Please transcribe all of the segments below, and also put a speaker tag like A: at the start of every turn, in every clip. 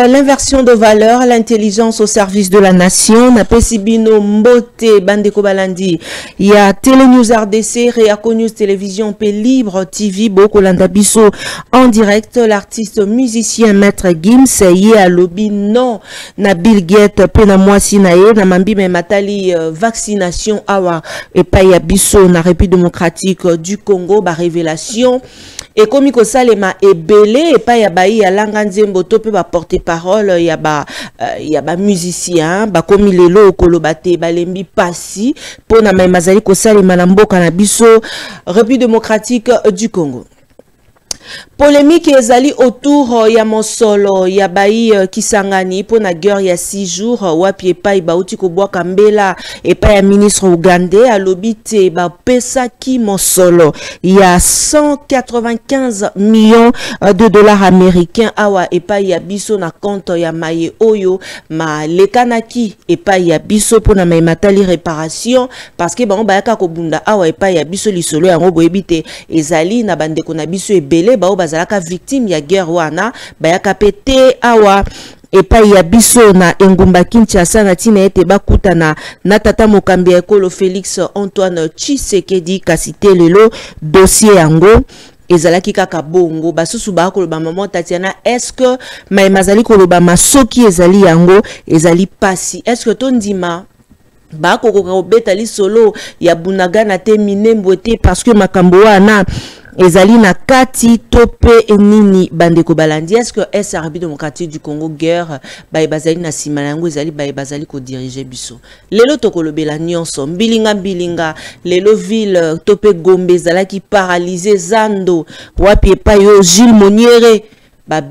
A: l'inversion de valeur, l'intelligence au service de la nation. Napesibino Mbote Bandeko Balandi. Il y a Télénews RDC, Réaco News Télévision, P Libre TV, Boko Landabiso en direct. L'artiste musicien Maître Gims, Yé à Lobby, non. Nabil Guette, Penamwasi Nae, Namambi Matali, vaccination, Awa, et Payabiso, na République démocratique du Congo, ba révélation. Et comme il Salema est belé, et pas yabaï à Langanzembo, tope ba porte-parole, yaba musicien, ba comme il est là, kolobate, ba lembi passi, pour na maimazali ko Salema Nambo Kanabiso, République démocratique du Congo. Polémique ezali autour ya Mosolo ya bayi Kisangani pour na guerre ya 6 jours wapi epai bauti ko bwa kambela epai ya ministre ougandais alobite ba pesa ki Mosolo ya 195 millions de dollars américains awa epai ya biso na compte ya maye oyo ma lekanaki epai ya biso pour na matali réparation parce que ba bayaka ko bunda awa epai ya biso lisolo yango boyebite ezali na bandeko na biso ebele ba bazalaka victime ya guerre wana bayaka pete awa epai ya biso na engumba Kinshasa na tina ete bakutana na tata mokambi ya ekolo Félix Antoine Tshisekedi kasite lelo dossier yango ezalaki kaka bongo basusu bakoloba maman Tatiana est-ce que maimazali koloba masoki ezali yango ezali pasi est-ce que tondima bakokoka obetali solo ya bunagana te minembo te parce que makambo wana ezali na kati tope nini bandeko balandi est-ce que SRB démocratique du Congo guerre bazali na simalango ezali bazali ko diriger biso lelo tokolobela nyonso mbilinga lelo ville tope Gombe zalaki paralysé zando wapi epai yo Gilles Moniere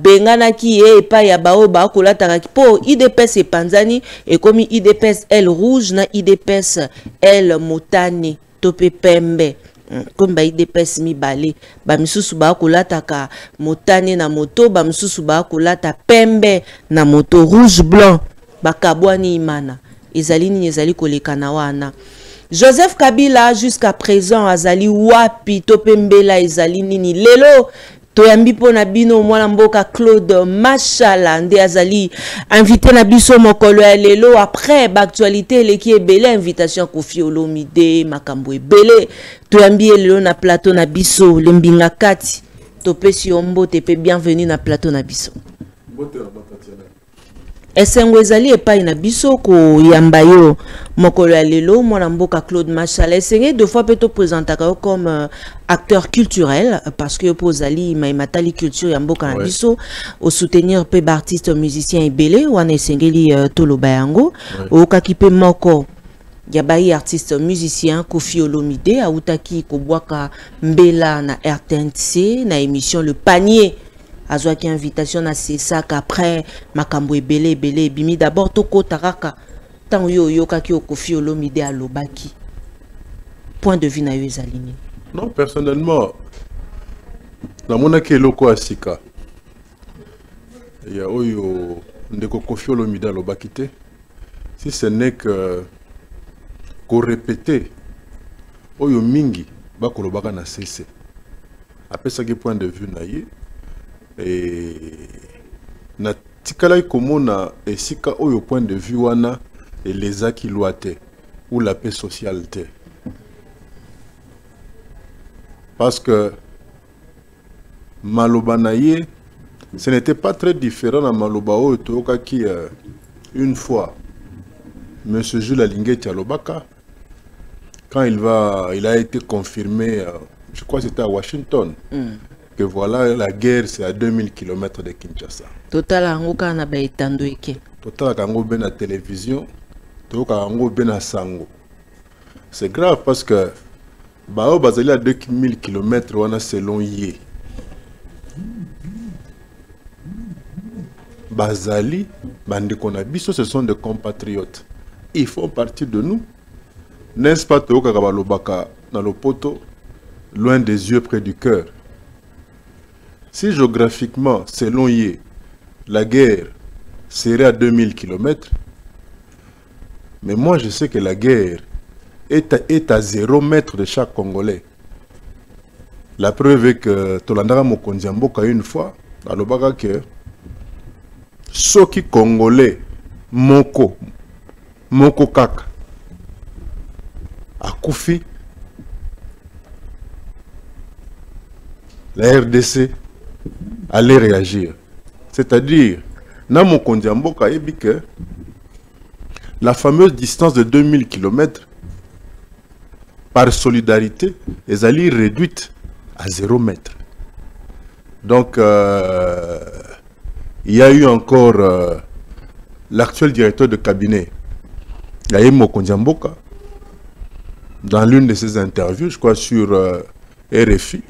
A: bengana ki epai ya bao bakolata po IDPS epanzani ekomi IDPS L rouge na IDPS L motane tope pembe comme ba IDPS mibale ba misusu ba kolataka motane na moto ba misusu ba kolata pembe na moto rouge blanc bakabwani imana ezali nini ezali kolekana wana Joseph Kabila jusqu'à présent azali wapi topembela ezali nini lelo toyambi po na bino mwana mboka Claude Machala nde azali invité na biso mokolo ya lelo après actualité leki ebele invitation Koffi Olomide makambo ebele toyambi lelo na plateau na biso lembinga kati topesi ombote pe bienvenue na plateau na biso esengo ezali epai na biso ko yamba yo mokolo ya lelo mwana mboka Claude Machala esengé deux fois peut présentaka comme acteur culturel parce que pozali maimatali culture ya mboka na biso au soutenir pe artiste musicien ebele wana esengeli toloba yango okaki pe moko ya bayi artiste musicien Koffi Olomide autaki kobwaka mbela na RTNC na émission Le Panier azwaki invitation na CESAC après makambo ebele bimi d'abord toko taraka tant yo yokaki Koffi Olomide alobaki point de vue na yo ezalini.
B: Non, personnellement na mona ke loko asika ya oyo ndeko Koffi Olomide alobaki te si ce n'est que ko répéter oyo mingi bakolobaka na CC apesaki point de vue na ye et na tikala komona esika oyo point de vue wana les acquis loité ou la paix sociale te parce que maloba na ye ce n'était pas très différent na maloba oyo tokaki une fois monsieur Jules Alingeti alobaka quand il a été confirmé je crois que c'était à Washington que voilà la guerre c'est à 2000 km de Kinshasa.
A: Total angoka na ba etando eke.
B: Total kango ben na télévision, toka kango ben na sango. C'est grave parce que bao bazali à 2000 km wana selon yé. Bazali bandeko na biso ce sont des compatriotes. Ils font partie de nous. N'est-ce pas toka kabalobaka na lopoto loin des yeux près du cœur. Si géographiquement, selon Yé, la guerre serait à 2000 km, mais moi je sais que la guerre est à 0 mètre de chaque Congolais. La preuve est que Tolandara Mokonzi Mboka une fois, à l'Obaka que soki congolais moko kaka akufi, la RDC allait réagir. C'est-à-dire, na mokonzi ya mboka yebi que la fameuse distance de 2000 km par solidarité est allée réduite à 0 mètre. Donc, il y a eu encore l'actuel directeur de cabinet, Yaye Mokonzi ya mboka, dans l'une de ses interviews, je crois sur RFI,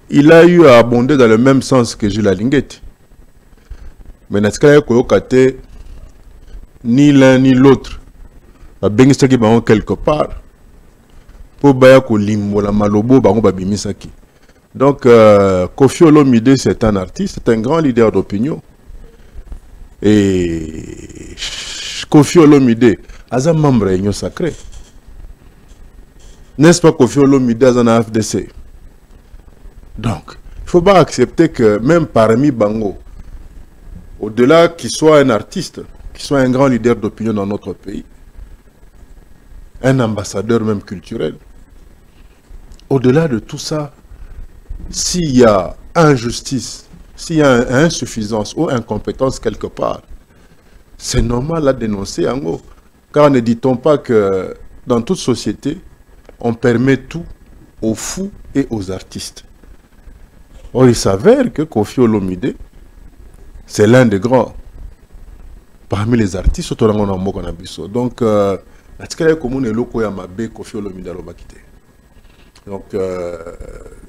B: il a eu à abonder dans le même sens que Gilles Alingeti. Mais ni l'un ni l'autre a béni ce qui va quelque part pour baya ko limbo la malobo bango babimisaki. Donc Koffi Olomide, c'est un artiste, c'est un grand leader d'opinion. Et Koffi Olomide a un membre de l'Union sacrée. N'est-ce pas Koffi Olomide a un FDC? Donc, il ne faut pas accepter que même parmi Bango, au-delà qu'il soit un artiste, qu'il soit un grand leader d'opinion dans notre pays, un ambassadeur même culturel, au-delà de tout ça, s'il y a injustice, s'il y a insuffisance ou incompétence quelque part, c'est normal à dénoncer en gros. Car ne dit-on pas que dans toute société, on permet tout aux fous et aux artistes. Or, il s'avère que Koffi Olomide, c'est l'un des grands parmi les artistes. Donc,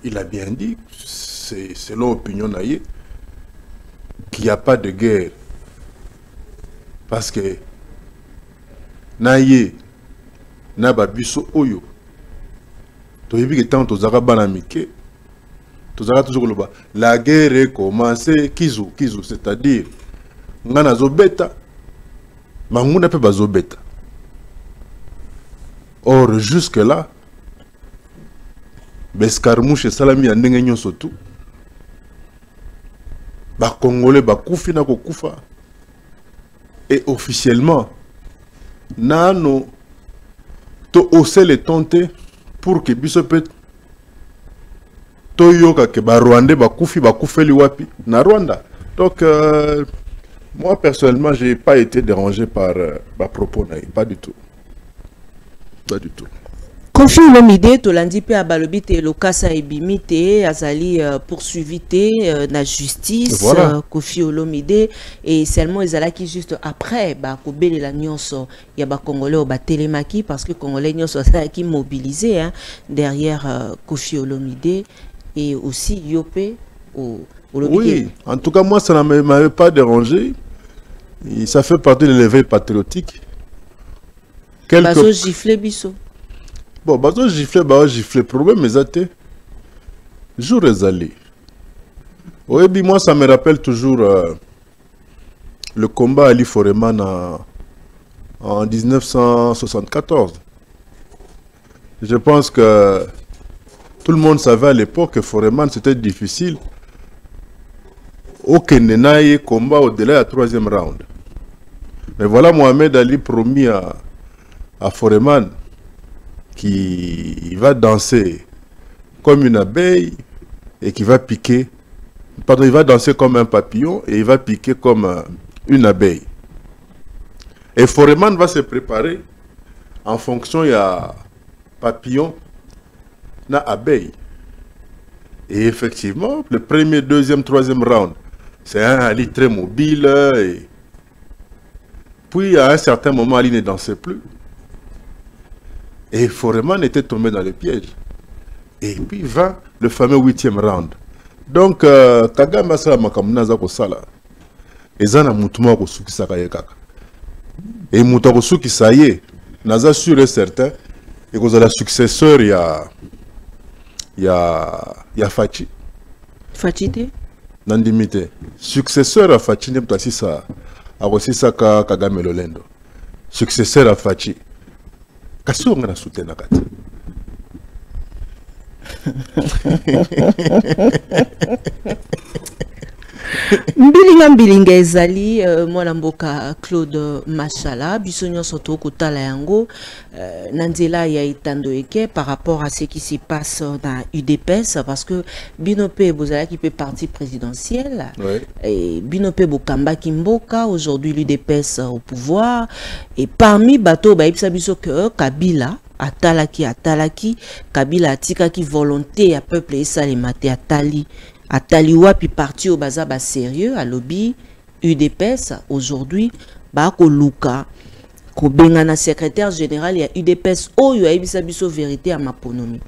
B: il a bien dit, c'est selon l'opinion naïe, qu'il n'y a pas de guerre. Parce que naïe, n'a biso oyo. Tu as vu que tant aux arabes banamique, toujours la guerre est commencée, kizu, c'est-à-dire, ngana zobeta, manguna pe bazobeta. Or, jusque-là, Beskarmouche Salami a ndenge sotu, ba Congolais ba kufi na ko kufa. Et officiellement, nano to ose le tenter pour que biso peut Toyoka que ba Rwandais ba kufeli wapi na Rwanda. Donc moi personnellement, j'ai pas été dérangé par propos naï, pas du tout. Pas du tout.
A: Koffi Olomide to landi pe abalobi te lokasa ebimi te azali poursuivi te na justice. Voilà. Koffi Olomide et seulement ezalaki juste après ba kobelela nyonso ya ba congolais o ba telemaki parce que congolais nyonso azalaki mobilisé hein, derrière Koffi Olomide et aussi Yopé au
B: oui, en tout cas moi ça ne m'avait pas dérangé. Et ça fait partie de l'éveil patriotique.
A: Bazo gifle biso.
B: Bon, bazo gifle, problème mais até. Jour ezali. Oui, moi ça me rappelle toujours le combat Ali Foreman en 1974. Je pense que tout le monde savait à l'époque que Foreman c'était difficile. Aucun n'aille combat au-delà du 3e round. Mais voilà Mohamed Ali promis à Foreman qui va danser comme une abeille et qui va piquer. Pardon, il va danser comme un papillon et il va piquer comme une abeille. Et Foreman va se préparer en fonction de papillon na abeille. Et effectivement, le premier, deuxième, troisième round, c'est un Ali très mobile. Et puis à un certain moment, Ali ne dansait plus. Et Foreman était tombé dans le piège. Et puis vint le fameux 8e round. Donc, Kagame Asala Makamunaza Kosala. Et Zana Moutouma Kosuki Sakayekaka. Et Moutakosuki Saye, Naza sûr et certain, et que la successeur, il y a Fachi.
A: Fachite?
B: Nandimite. Successeur à Fachi, Nemtasisa, a aussi Saka Kagame Lolendo. Successeur à Fachi. Kasi on a soutenu la carte.
A: Mbilinga ezali mwana mboka Claude Machala biso nyonso tokotala yango nanzela ya itando eke par rapport à ce qui se passe dans UDPS parce que Binope bozala qui peut parti présidentielle et Binope bokamba kimboka aujourd'hui l'UDPS au pouvoir et parmi bateau baipsa biso que Kabila atalaki Kabila atikaki volonté à peuple et salimate atali wapi parti au baza ba sérieux à lobby UDPS aujourd'hui ba ko luka ko bengana secrétaire général ya UDPS oyo ayebisa biso vérité à maponomi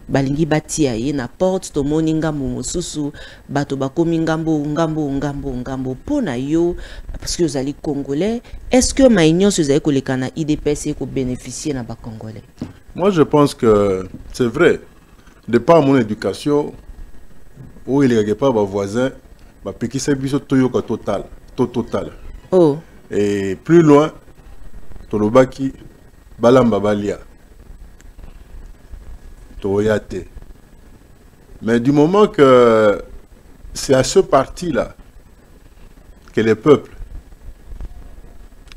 A: balingi batia ye na porte to moni ngambo mosusu bato bakomi ngambo pona yo parce que ozali congolais est-ce que maïnyo sezali ko lekana UDPS e ko bénéficier na ba congolais?
B: Moi je pense que c'est vrai de par mon éducation où il n'y a pas de voisins, c'est toyoka total.
A: Oh.
B: Et plus loin, Tolobaki, Balamba Balia, Toyate. Mais du moment que c'est à ce parti-là que les peuples,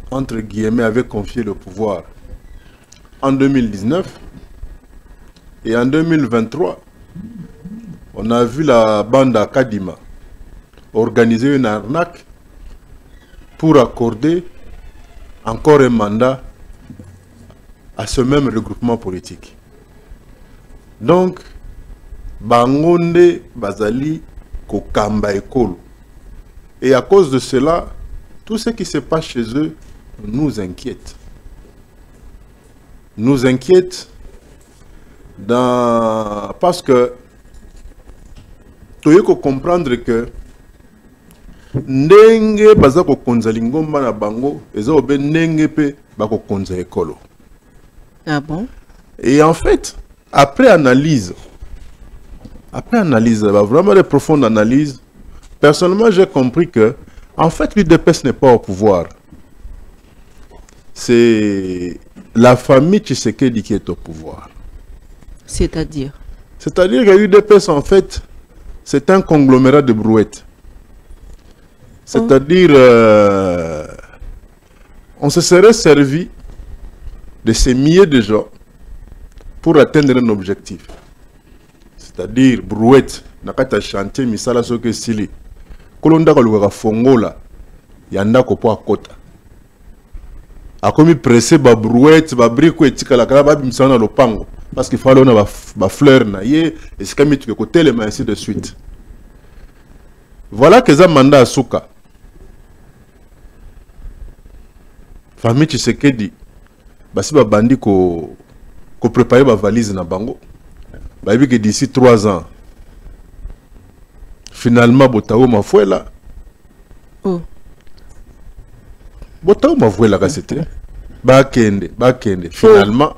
B: entre guillemets, avaient confié le pouvoir en 2019 et en 2023, on a vu la bande à Kadima organiser une arnaque pour accorder encore un mandat à ce même regroupement politique. Donc, Bangonde Bazali Kokamba Ekolo. Et à cause de cela, tout ce qui se passe chez eux nous inquiète. Nous inquiète parce que il faut comprendre que ndenge baza ko konza lingomba na bango eza obe ndenge pe bako konza ekolo.
A: Ah bon?
B: Et en fait, après analyse, vraiment de profonde analyse, personnellement j'ai compris que en fait l'UDPS n'est pas au pouvoir. C'est la famille Tshisekedi qui est au pouvoir.
A: C'est-à-dire
B: que l'UDPS en fait c'est un conglomérat de brouettes. C'est-à-dire, on se serait servi de ces milliers de gens pour atteindre un objectif. C'est-à-dire, brouettes, nakata chantier, misala soke sili. Kolonda kaluka fongola, yanda ko po akota. Akomi pressé ba brouettes, ba briko etika la kala ba misana lopango. Parce qu'il fallait on a fleur na ye et c'est comme tu peux côté les mains ainsi de suite. Voilà que ça mandat à Souka. Famille Tshisekedi, basi ba bandi ko préparer ba valise na bango. Ba que d'ici 3 ans, finalement Botao Mafuela.
A: Oh.
B: Botao Mafuela ka c'était. Bakende, finalement.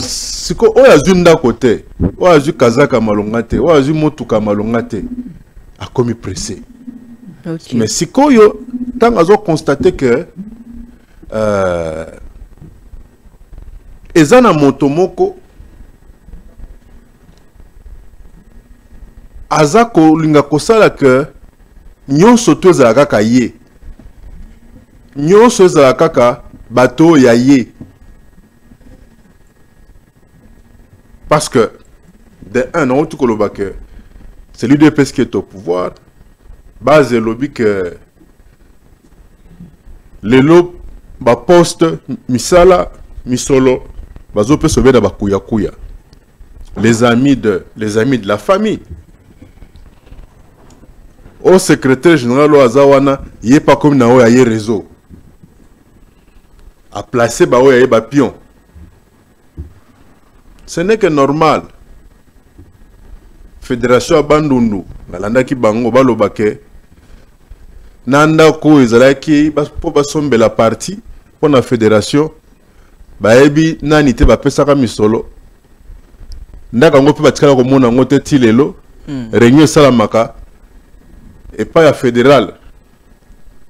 B: Siko oya zunda côté, oya zu kazaka malongate, oya zu motuka malongate, a commis pressé.
A: Okay.
B: Mais siko yo, tant qu'ils ont constaté que ezana motomoko azako linga kosala que nyonso toza kaka ye, nyonso za kaka bateau ya ye. Parce que, de un an, c'est l'UDPS qui est au pouvoir, base le lobby que les lobes, poste, misala, misolo, bazo peut sauver da bakuya kuya. Les amis de la famille. Au secrétaire général Oazawana, il n'est pas comme dans le réseau. A placer ba pion. Ce n'est que normal. Fédération Bandundu, Nalanda ki bango balobake, Nanda ko ezalaki pour basombe la partie pour la fédération, baebi nani te bapesaka misolo. Ndaka ngo pe batikala ko mona ngote tilelo, réunion salamaka et pas ya fédéral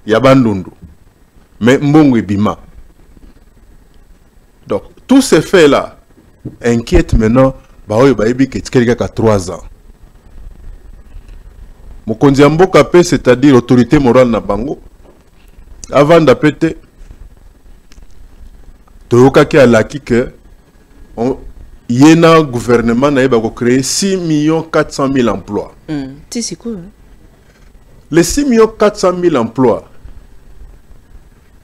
B: ya Bandundu. Mais mbongo ebima. Donc tous ces faits là inquiète maintenant, baoyo baebi que quelqu'un a 3 ans. mokonzi ya mboka pe, c'est-à-dire autorité morale na bango, avant d'apete toyokaki alaki que yena gouvernement na yeba ko créer 6 400 000 emplois.
A: C'est cool.
B: Les 6 400 000 emplois,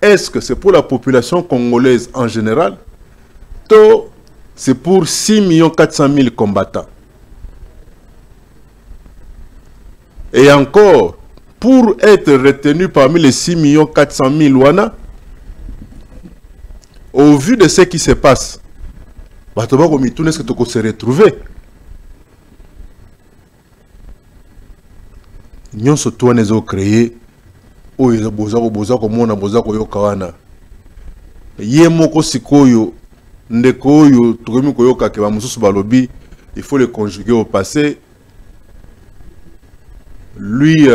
B: est-ce que c'est pour la population congolaise en général? C'est pour 6 400 000 combattants. Et encore, pour être retenu parmi les 6 400 000 wana, au vu de ce qui se passe, est-ce que tu peux se retrouver? Nous sommes créés. Il faut le conjuguer au passé. Lui,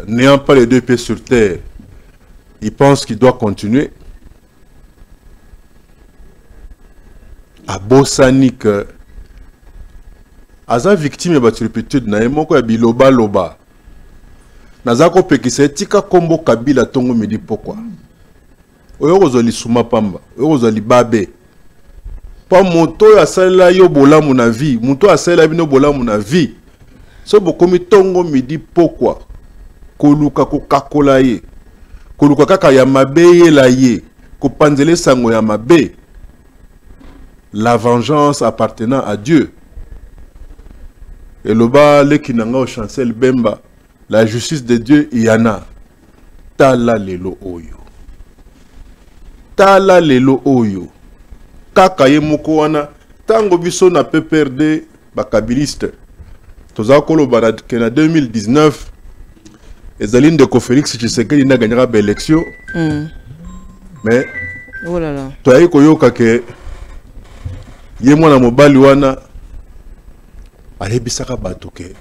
B: n'ayant pas les deux pieds sur terre, il pense qu'il doit continuer. À Bossanik, aza victime de la turpitude, na emoko ya biloba loba. Nazako pekise tika kombo Kabila tongo midi pourquoi. Oyo kozali suma pamba, oyo kozali babe. Pa moto ya sala yo bolamu na vie, moto ya sala bino bolamu na vie. So bokomi tongo midi pourquoi. Koluka ko kakola ye. Koluka kaka ya mabe ye la ye. Ko panzele sango ya mabe. La vengeance appartenant à Dieu. Et le bas, le kinanga au chancel Bemba, la justice de Dieu, il y en a. Tala lelo oyo. Tala lelo oyo. Kaka ye moko wana, tango biso na PPRD, bakabiliste. Toza kolo bana kena 2019, ezaline de ko Félix Tshisekedi na gagnera ba élection. Mais,
A: oh là là.
B: Toi ayi koyoka ke ye mwana mobali wana ayebisaka bato ke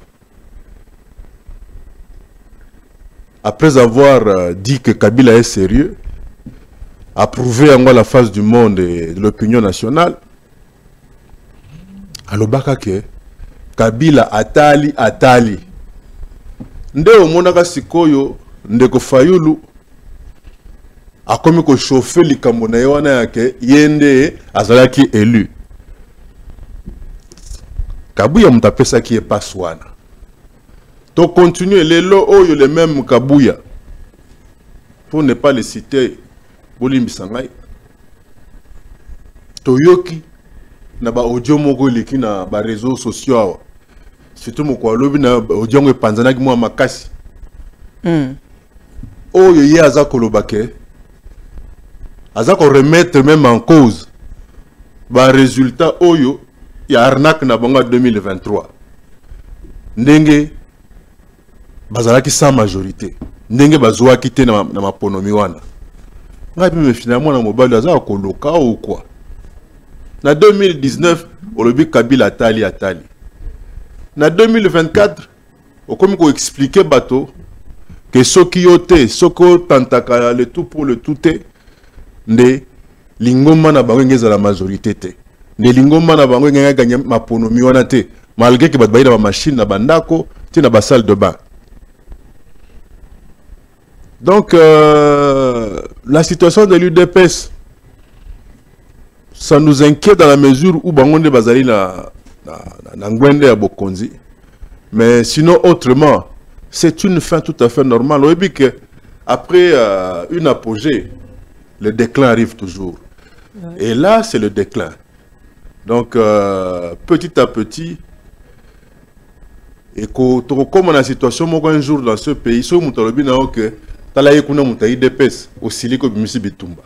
B: après avoir dit que Kabila est sérieux, approuvé en la face du monde et de l'opinion nationale, alobaka ke Kabila atali nde omonaka sikoyo ndeko Fayulu akomi ko chauffer likambo na ye wana yake yende azalaki élu. Kabuya mutapesa qui est pas swana. To continuer les lots oyo les mêmes Kabuya. Pour ne pas les citer, Bolimbi Sangai. Toyoki na ba audio moko leki na ba réseaux sociaux. Surtout moko lobi na audio ngo panzana ki mwa makasi. Oyo ye azako lobake. Azako remettre même en cause ba résultat oyo ya arnaque na bango 2023. Ndenge bazalaki sans majorité. Ndenge bazwa kité na maponomi wana. Ngapi me finalement na mobali azaka koloka ou quoi. Na 2019, olobi Kabila atali. Na 2024, okomi ko expliquer bato que soki yote, soko tantaka le tout pour le tout te, nde lingoma na bango ngeza la majorité te. Ne lingoma na bango nganga gagner maponomi wana te, malgré que batbayi na machine na bandako, ti na ba salle de bain. Donc la situation de l'UDPS, ça nous inquiète dans la mesure où bangonde bazali na ngwende ya bokonzi. Mais sinon autrement, c'est une fin tout à fait normale. On dit que après une apogée, le déclin arrive toujours. Ouais. Et là, c'est le déclin. Donc petit à petit, et comme la situation un jour dans ce pays, so mutalobi na que talaye kuna mutai DPS au siliko bimisi bitumba.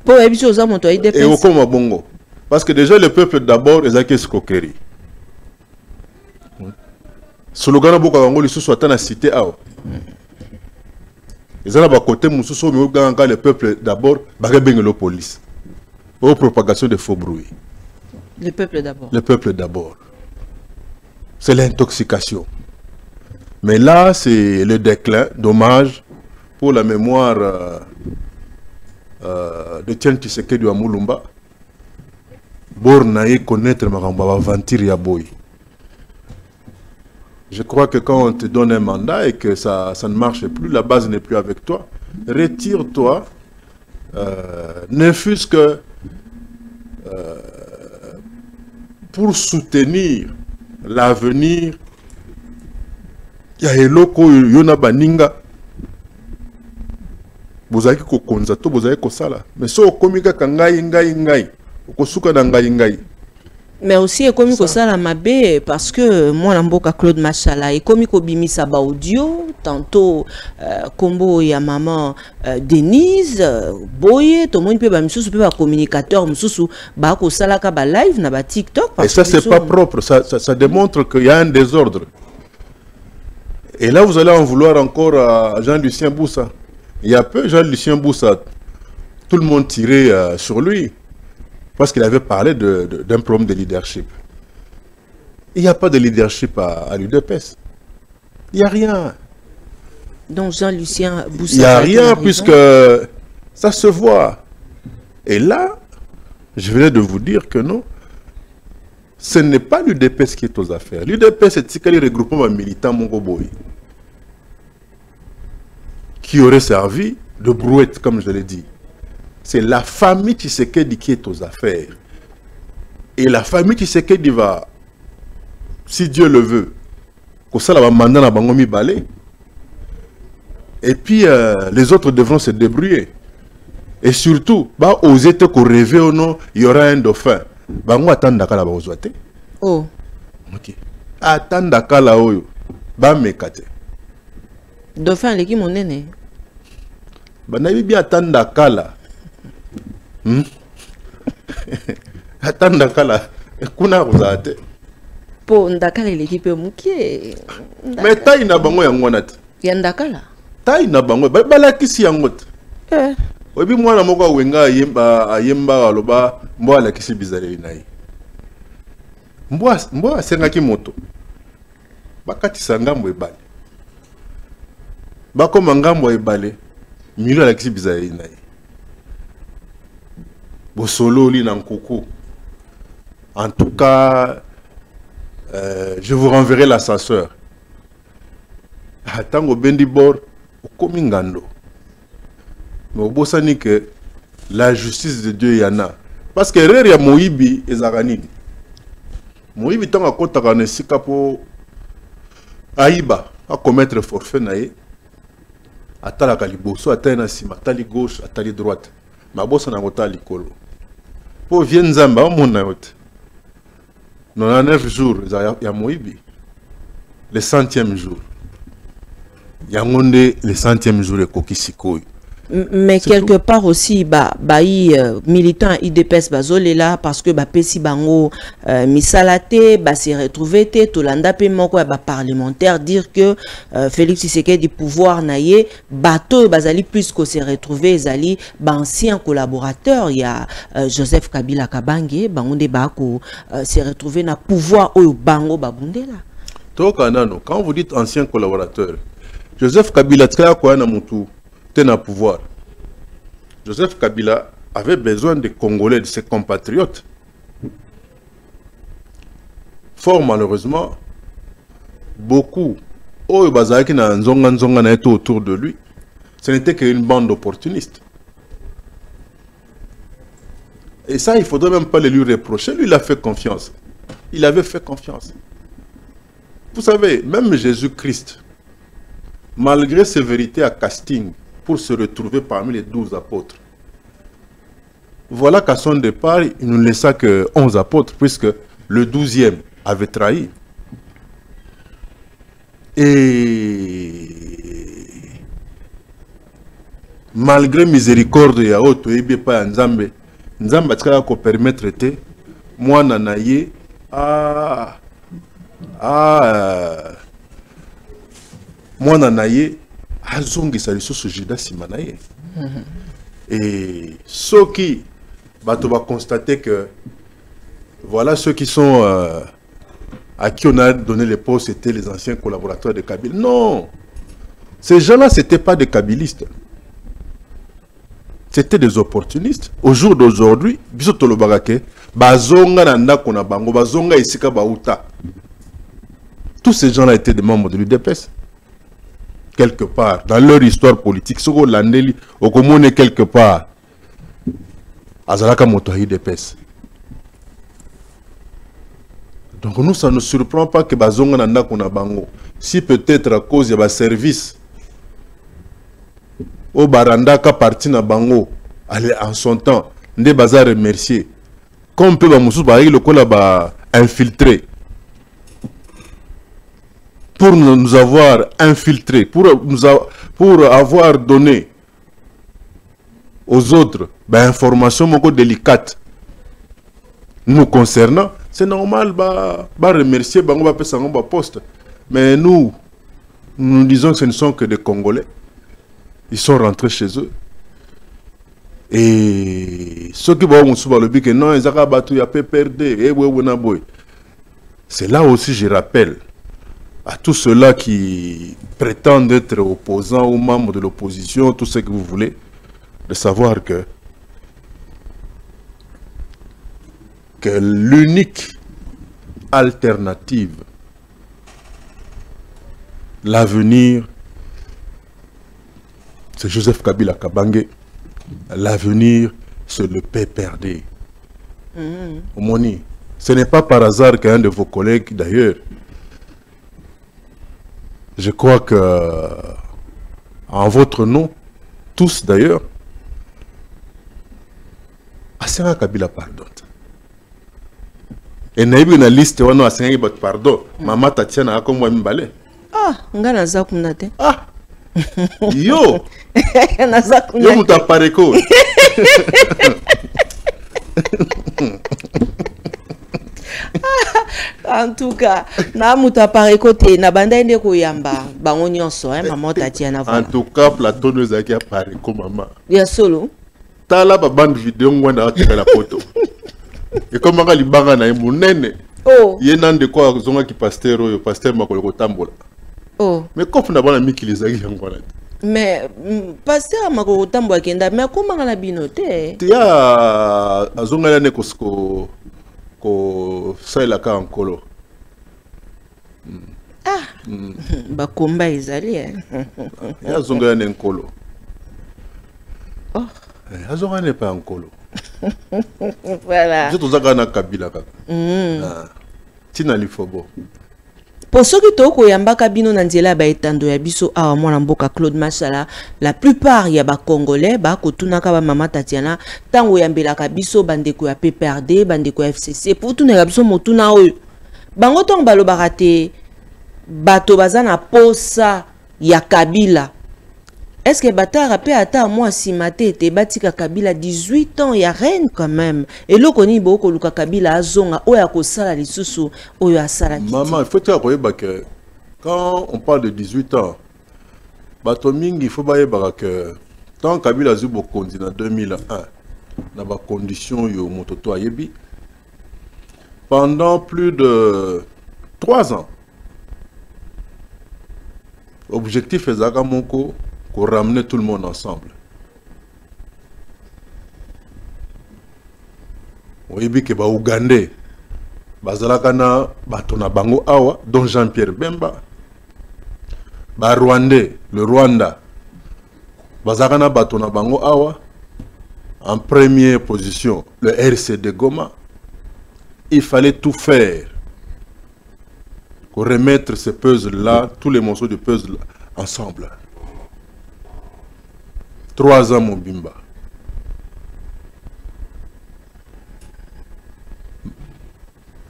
A: Pour ebiso za mutai DPS.
B: Et au comme bongo. Parce que déjà le peuple d'abord est à escroquerie. Slogan beaucoup à Angola soit dans la cité ao. Ils ont côté mususo mais le peuple d'abord bagabeng la police. Aux propagation de faux bruits.
A: Le peuple d'abord.
B: Le peuple d'abord. C'est l'intoxication. Mais là, c'est le déclin. Dommage pour la mémoire de Tien Tshisekedi wa Mulumba. Bornaye connaître ma aventure ya boy. Je crois que quand on te donne un mandat et que ça ne marche plus, la base n'est plus avec toi, retire-toi, ne fût-ce que pour soutenir l'avenir. Il y a eloko yona baninga. Vous avez ko konzato, vous avez ko sala. Mais so komika kangai ngai, okosuka na ngai.
A: Mais aussi, comme ça la mabé, parce que moi, l'amboka Claude Machala, et comme il bimisa ba audio, tantôt, combo ya maman Denise, Boye, tout le monde peut ba misusu peut ba communicateur, misusu ba ko sala ka ba live na ba TikTok.
B: Et ça, c'est pas propre, ça démontre qu'il y a un désordre. Et là, vous allez en vouloir encore à Jean-Lucien Boussa. Il y a peu, Jean-Lucien Boussa, tout le monde tirait sur lui. Parce qu'il avait parlé d'un problème de leadership. Il n'y a pas de leadership à l'UDPS. Il n'y a rien.
A: Donc Jean-Lucien Boussa...
B: Il n'y a rien puisque ça se voit. Et là, je venais de vous dire que non. Ce n'est pas l'UDPS qui est aux affaires. L'UDPS, c'est le regroupement militant Mongoboy qui aurait servi de brouette, comme je l'ai dit. C'est la famille Tshisekedi qui est aux affaires. Et la famille Tshisekedi va, si Dieu le veut, que ça va mandat na bangomi balé. Et puis les autres devront se débrouiller. Et surtout, bah oser te rêver ou non, il y aura un dauphin. Bango attendre kala ba ozwate.
A: Oh.
B: OK. Attendre kala oyo ba mekate.
A: Dauphin leki monene.
B: Ba na bi attendre kala. Attends kala kuna rozate
A: po ndakala l'équipe mukie
B: mais taille na bango yango nat
A: ya ndakala
B: taille na bango balakisi yango obi mwana moko wenga ayemba aloba mbo alakisi bizarre nayi mbo asengaki moto bakatisa ngambo ebale bakoma ngambo ebale milo alakisi bizarre nayi Bosololi Nankoukou. En tout cas, je vous renverrai l'ascenseur. Tango Bendibor, au Komingando. Mais au Bossani que la justice de Dieu y en a. Parce que Rere ya Moïbi et Zaranini. Moïbi tant à compte à Nesika pour Aïba à commettre forfait naïe. Atala Kaliboso, Atala Sima, Atali gauche, Atali droite. Ma bossa n'a pas l'école. Pour Vienzamba, mon août. 99 jours, il y a Moïbi. Le 100e jour. Il y a le 100e jour de Kokisikoy.
A: Mais quelque part aussi, militant IDPS bazole là parce que pesi bango misalate s'est retrouvé tout l'anda paiement quoi parlementaire dire que Félix Tshisekedi pouvoir naie bateau bazali puisque s'est retrouvé zali ancien collaborateur il y a Joseph Kabila Kabange bango bako s'est retrouvé na pouvoir au bango babundela.
B: Quand vous dites ancien collaborateur, Joseph Kabila tkala quoi na mutu à pouvoir. Joseph Kabila avait besoin des Congolais, de ses compatriotes. Fort malheureusement, beaucoup autour de lui, ce n'était qu'une bande d'opportunistes. Et ça, il ne faudrait même pas le lui reprocher. Lui, il a fait confiance. Il avait fait confiance. Vous savez, même Jésus-Christ, malgré ses vérités à casting, pour se retrouver parmi les 12 apôtres. Voilà qu'à son départ, il ne laissa que 11 apôtres, puisque le 12e avait trahi. Et malgré miséricorde, il y a autre, il n'y a pas Nzambe. Nzambe a permettre de moi nanaye moi nanaye azongisa lisusu Judas simanaye. Et ceux qui va constater que voilà ceux qui sont à qui on a donné les postes, c'était les anciens collaborateurs de Kabila. Non, ces gens-là, c'était pas des kabilistes. C'était des opportunistes. Au jour d'aujourd'hui, bisotolo bagake bazonga na ndako na bango bazonga isika bauta. Tous ces gens-là étaient des membres de l'UDPS. Quelque part, dans leur histoire politique, ce qu'on l'a dit, au commun quelque part, Azalaka Moto UDPS. Donc nous, ça ne nous surprend pas que Bazonga Nanda Kuna Bango, si peut-être à cause de service, au Barandaka parti na Bango, allez en son temps, Nde Baza remercier. Comme peut Bamoussou Baï, le cola infiltré. Pour nous avoir infiltrés, pour avoir donné aux autres informations délicates nous concernant, c'est normal de remercier le poste. Mais nous disons que ce ne sont que des Congolais. Ils sont rentrés chez eux. Et ceux qui vont le dire que non, ils ont battu, il y a PPRD. C'est là aussi, je rappelle à tous ceux-là qui prétendent être opposants ou membres de l'opposition, tout ce que vous voulez, de savoir que l'unique alternative, l'avenir, c'est Joseph Kabila Kabange. L'avenir, c'est le PPRD. Omoni, ce n'est pas par hasard qu'un de vos collègues, d'ailleurs, je crois que, en votre nom, tous d'ailleurs, Asenga Kabila pardon. Et na une liste où on a Asenga pardon. Maman Tatiana a comme moi m'balé.
A: Ah, ngana zakunate.
B: Ah, yo. Yo muta pareko.
A: En tout cas, na muta pareko te na banda ende ko yamba bango nyonso maman Tatiana.
B: En tout cas, Platon nous a dit pareko maman.
A: Ya solo.
B: Tala ba bande vidéo ngwana ateka la photo. Et comme on a li banga na munene.
A: Oh.
B: Yenande quoi zonga ki pasteur oyo pasteur makolo ko tambola.
A: Oh.
B: Mais quand on a bana miki les agi ngwana.
A: Mais pasteur makolo tambola kenda mais comment ngala binote?
B: Tia azonga ya ne ko saila ka nkolo.
A: Ah. Ba komba ezali
B: Ya zonga ya ne nkolo.
A: Oh.
B: Azonga ne pas nkolo.
A: Voilà.
B: Je te na Kabila kaka. Tina lifobo.
A: Pour ceux qui toko yambaka bino na nzela ba etando ya biso awa mwana mboka Claude Mashala, la plupart ya ba congolais ba kotunaka ba mama Tatiana tango yambelaka biso bandeko ya PPRD, bandeko ya FCC pour tunela biso motuna oyo. Bango tong balobaka te bato bazana posa ya Kabila. Est-ce que Batara peut attendre moi si maté te batika Kabila 18 ans ya reine quand même et le koni boko luka Kabila azonga oya ko sala lisusu oya sala kiti.
B: Maman, il faut te rappeler que quand on parle de 18 ans, bato mingi il faut baye que tant Kabila zubo kondi en 2001 na ba condition yo mototo ayebi pendant plus de 3 ans. Objectif ezaka moko pour ramener tout le monde ensemble. Oui, que ba Ougandais, bazalakana batona bango awa, dont Jean-Pierre Bemba, ba Rwandais, le Rwanda, bazalakana batona bango awa, en première position, le RCD Goma. Il fallait tout faire pour remettre ces puzzles-là, tous les morceaux de puzzle ensemble. 3 ans, mon bimba.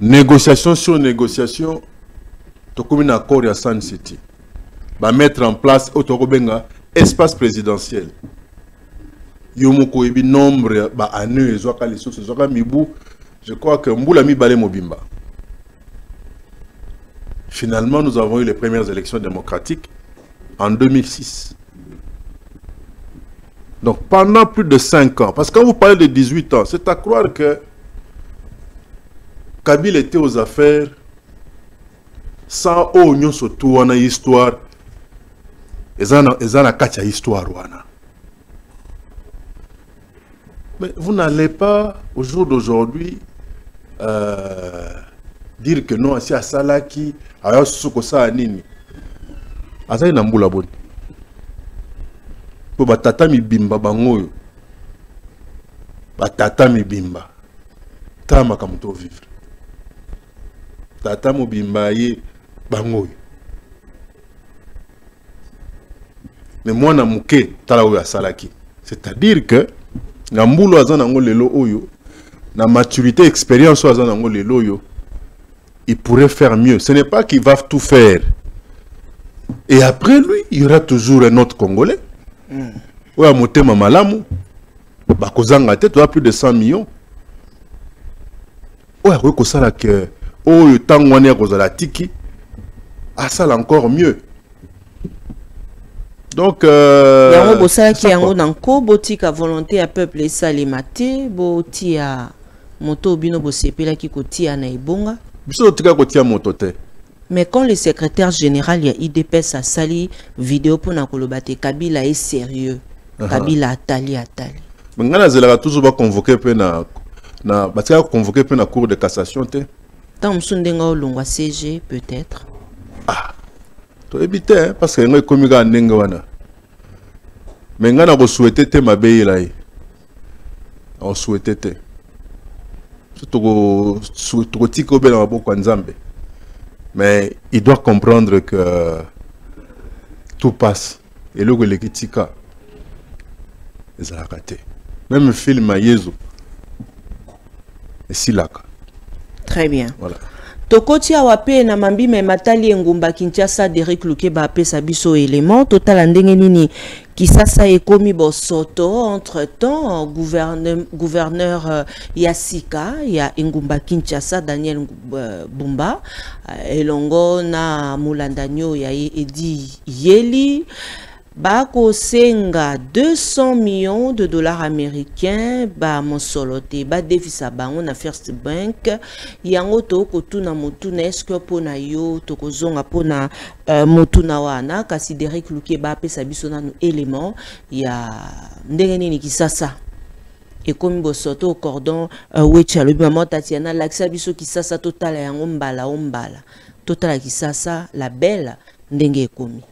B: Négociation sur négociation, tu as un accord à Sun City. Va mettre en place un espace présidentiel. Yomoko ebi nombre ba anu ezoka les sources ezoka mibu. Je crois que Mboula mi balé mobimba. Finalement, nous avons eu les premières élections démocratiques en 2006. Donc, pendant plus de 5 ans, parce que quand vous parlez de 18 ans, c'est à croire que Kabila était aux affaires sans oignon surtout en histoire. Et ça n'a qu'à histoire. Mais vous n'allez pas, au jour d'aujourd'hui, dire que non, si à Salaki, alors soko sa nini. Asa ina mbula boni. Po batata mi bimba bangoyo. Batata mi bimba. Tama kamuto vivre. Tata mo bimba ye bangoyo. Mais moi na muke tala oyo Salaki. C'est-à-dire que na mbulu azana ngo lelo oyo na maturité expérience azana ngo lelo oyo il pourrait faire mieux. Ce n'est pas qu'il va tout faire. Et après lui, il y aura toujours un autre Congolais. Ouais, à Motema Malamu. Bakozanga tête, tu as plus de 100 millions. Ouais, oui, ça là que. Oh, le temps où on est à la tiki. Ah, ça là encore mieux. Donc. Il y
A: a un bossa qui est en enco, botika volonté à peuple et salimate, botia moto bino bosepela qui kotia na ibonga. Mais quand le secrétaire général y a IDPS à sali vidéo pour na kolobate Kabila est sérieux. Kabila atali.
B: Mais ngana zela toujours convoqué pe na batika convoqué pe na cour de cassation te.
A: Tant msundenga olongwa CG peut-être.
B: Ah. To éviter hein, parce que ngoy komiga ndenge wana. Mais ngana ko souhaiter te mabeyi là. On souhaitait te. Mais il doit comprendre que tout passe. Et là, les critiques, ils ont raté. Même le film à Yezu. Et si là.
A: Très bien.
B: Voilà.
A: Tokoti awape na mambi me matali ngumba Kinshasa Derek Lukeba ape sabiso élément total ndenge nini kisasa ekomi bosoto entre temps gouverneur Yasika ya ngumba Kinshasa Daniel Bumba elongo na mulandanyo ya Edi Yeli Bako senga 200 millions de dollars américains ba monsolote ba defisa bango na First Bank yango to kotuna motuna eske pona yo to kozonga pona motuna wana kasi Derek Lukeba pesa biso nanu élément ya ndenge nini kisasa ekomi bosoto au cordon wecha le maman Tatiana laksa biso kisasa totala yango mbala totala kisasa la belle ndenge ekomi.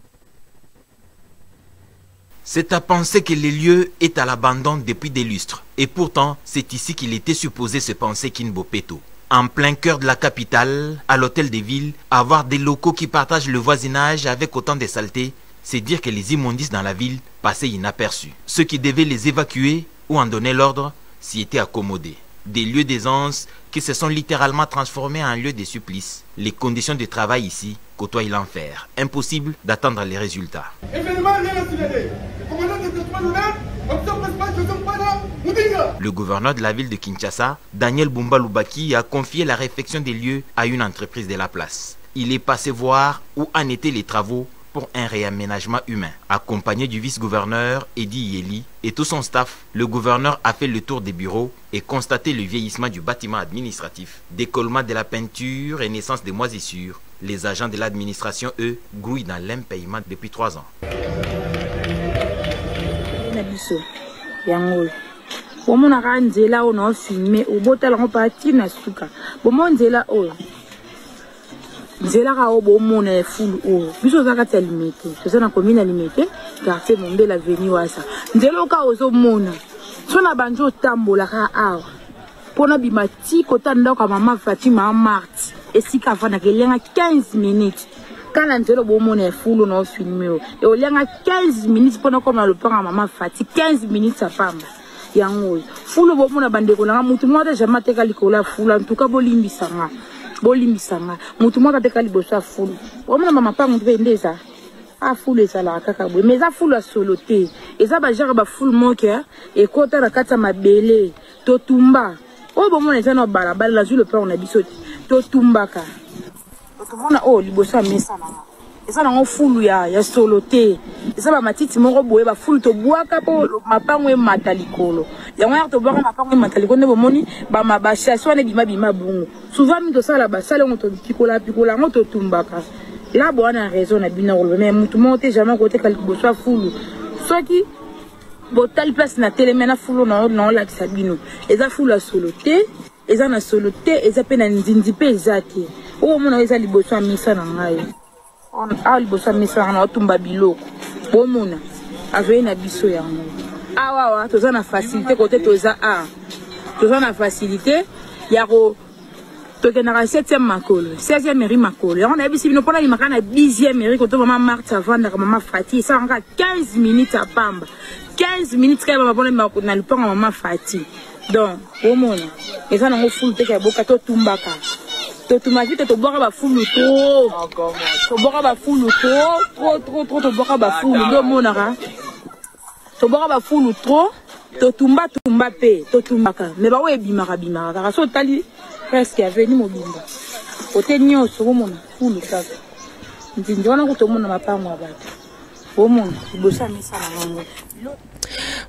C: C'est à penser que le lieu est à l'abandon depuis des lustres. Et pourtant, c'est ici qu'il était supposé se penser Kinbopeto. En plein cœur de la capitale, à l'hôtel des villes, avoir des locaux qui partagent le voisinage avec autant de saleté, c'est dire que les immondices dans la ville passaient inaperçus. Ceux qui devaient les évacuer ou en donner l'ordre s'y étaient accommodés. Des lieux d'aisance qui se sont littéralement transformés en lieux de supplice. Les conditions de travail ici côtoient l'enfer. Impossible d'attendre les résultats. Le gouverneur de la ville de Kinshasa, Daniel Bumba Lubaki, a confié la réfection des lieux à une entreprise de la place. Il est passé voir où en étaient les travaux pour un réaménagement humain. Accompagné du vice-gouverneur Edi Yeli et tout son staff, le gouverneur a fait le tour des bureaux et constaté le vieillissement du bâtiment administratif, décollement de la peinture et naissance des moisissures. Les agents de l'administration, eux, grouillent dans l'impayement depuis 3 ans.
D: Nzela ka obo mona fulu o biso za ka limité c'est na commune limité quartier Mombe la avenue wasa nzela ka ozo mona sona banjo tambola ka awa pona bimati kota ndako mama Fatima Marti esika fana kelenga 15 minutes kana nzela bo mona fulu no filmer e o lenga 15 minutes pona koma le panga mama Fati 15 minutes afamba yango fulu bo mona bandeko na mutu mwata jamais teka likola fulu en tout cas bolimbisanga bolimbisanga mutu mwaka teka liboso afulu omona mama pango ndeza afulu ezala kaka bwe mais afulu asolote eza ba genre ba fulu moke e kota na kata mabele to tumba o bomona eza na balabala la le pont na biso to tumbaka to mona o liboso mesa na eza na fulu ya solote eza ba matiti moko boye ba fulu to bwaka po mapango e matalikolo yango ya to bwaka mapango e matalikolo ne bomoni ba mabasha so ne bima bungu souvent mi to sala ba sala ngoto pikola ngoto tumbaka la bonne raison na bina ko mais mutu monte jamais côté kaliboso fulu soki botal place na télé mena fulu non la sabino eza fulu solote eza na solo te eza pe na ndindi pe eza te o mona eza liboso ya misa na ngai a liboso ya misa na otumba biloko bo mona aveye na biso yango awa toza na facilité côté toza toza na facilité ya ko tokendaka 7e makolo 16e mairie makolo yango na yebisi bino mpona limaka na 10e mairie koto mama Marthe avandaka mama Fati esalaka 15 minutes ya pamba 15 minutes kaya bama mpona na lupanga mama Fati donc omona eza nango fulu te kaya boka totumbaka totumaki te tobwaka bafulu tobwaka bafulu trop tobwaka bafulu nde omonaka tobwaka bafulu trop totumba pe totumbaka me bawo ebimaka kaka so otali presque aveni mobimba kote nyonso omona fulu kaka ndindi wana kutomona mapango ya bato omona liboso ya misa na yango.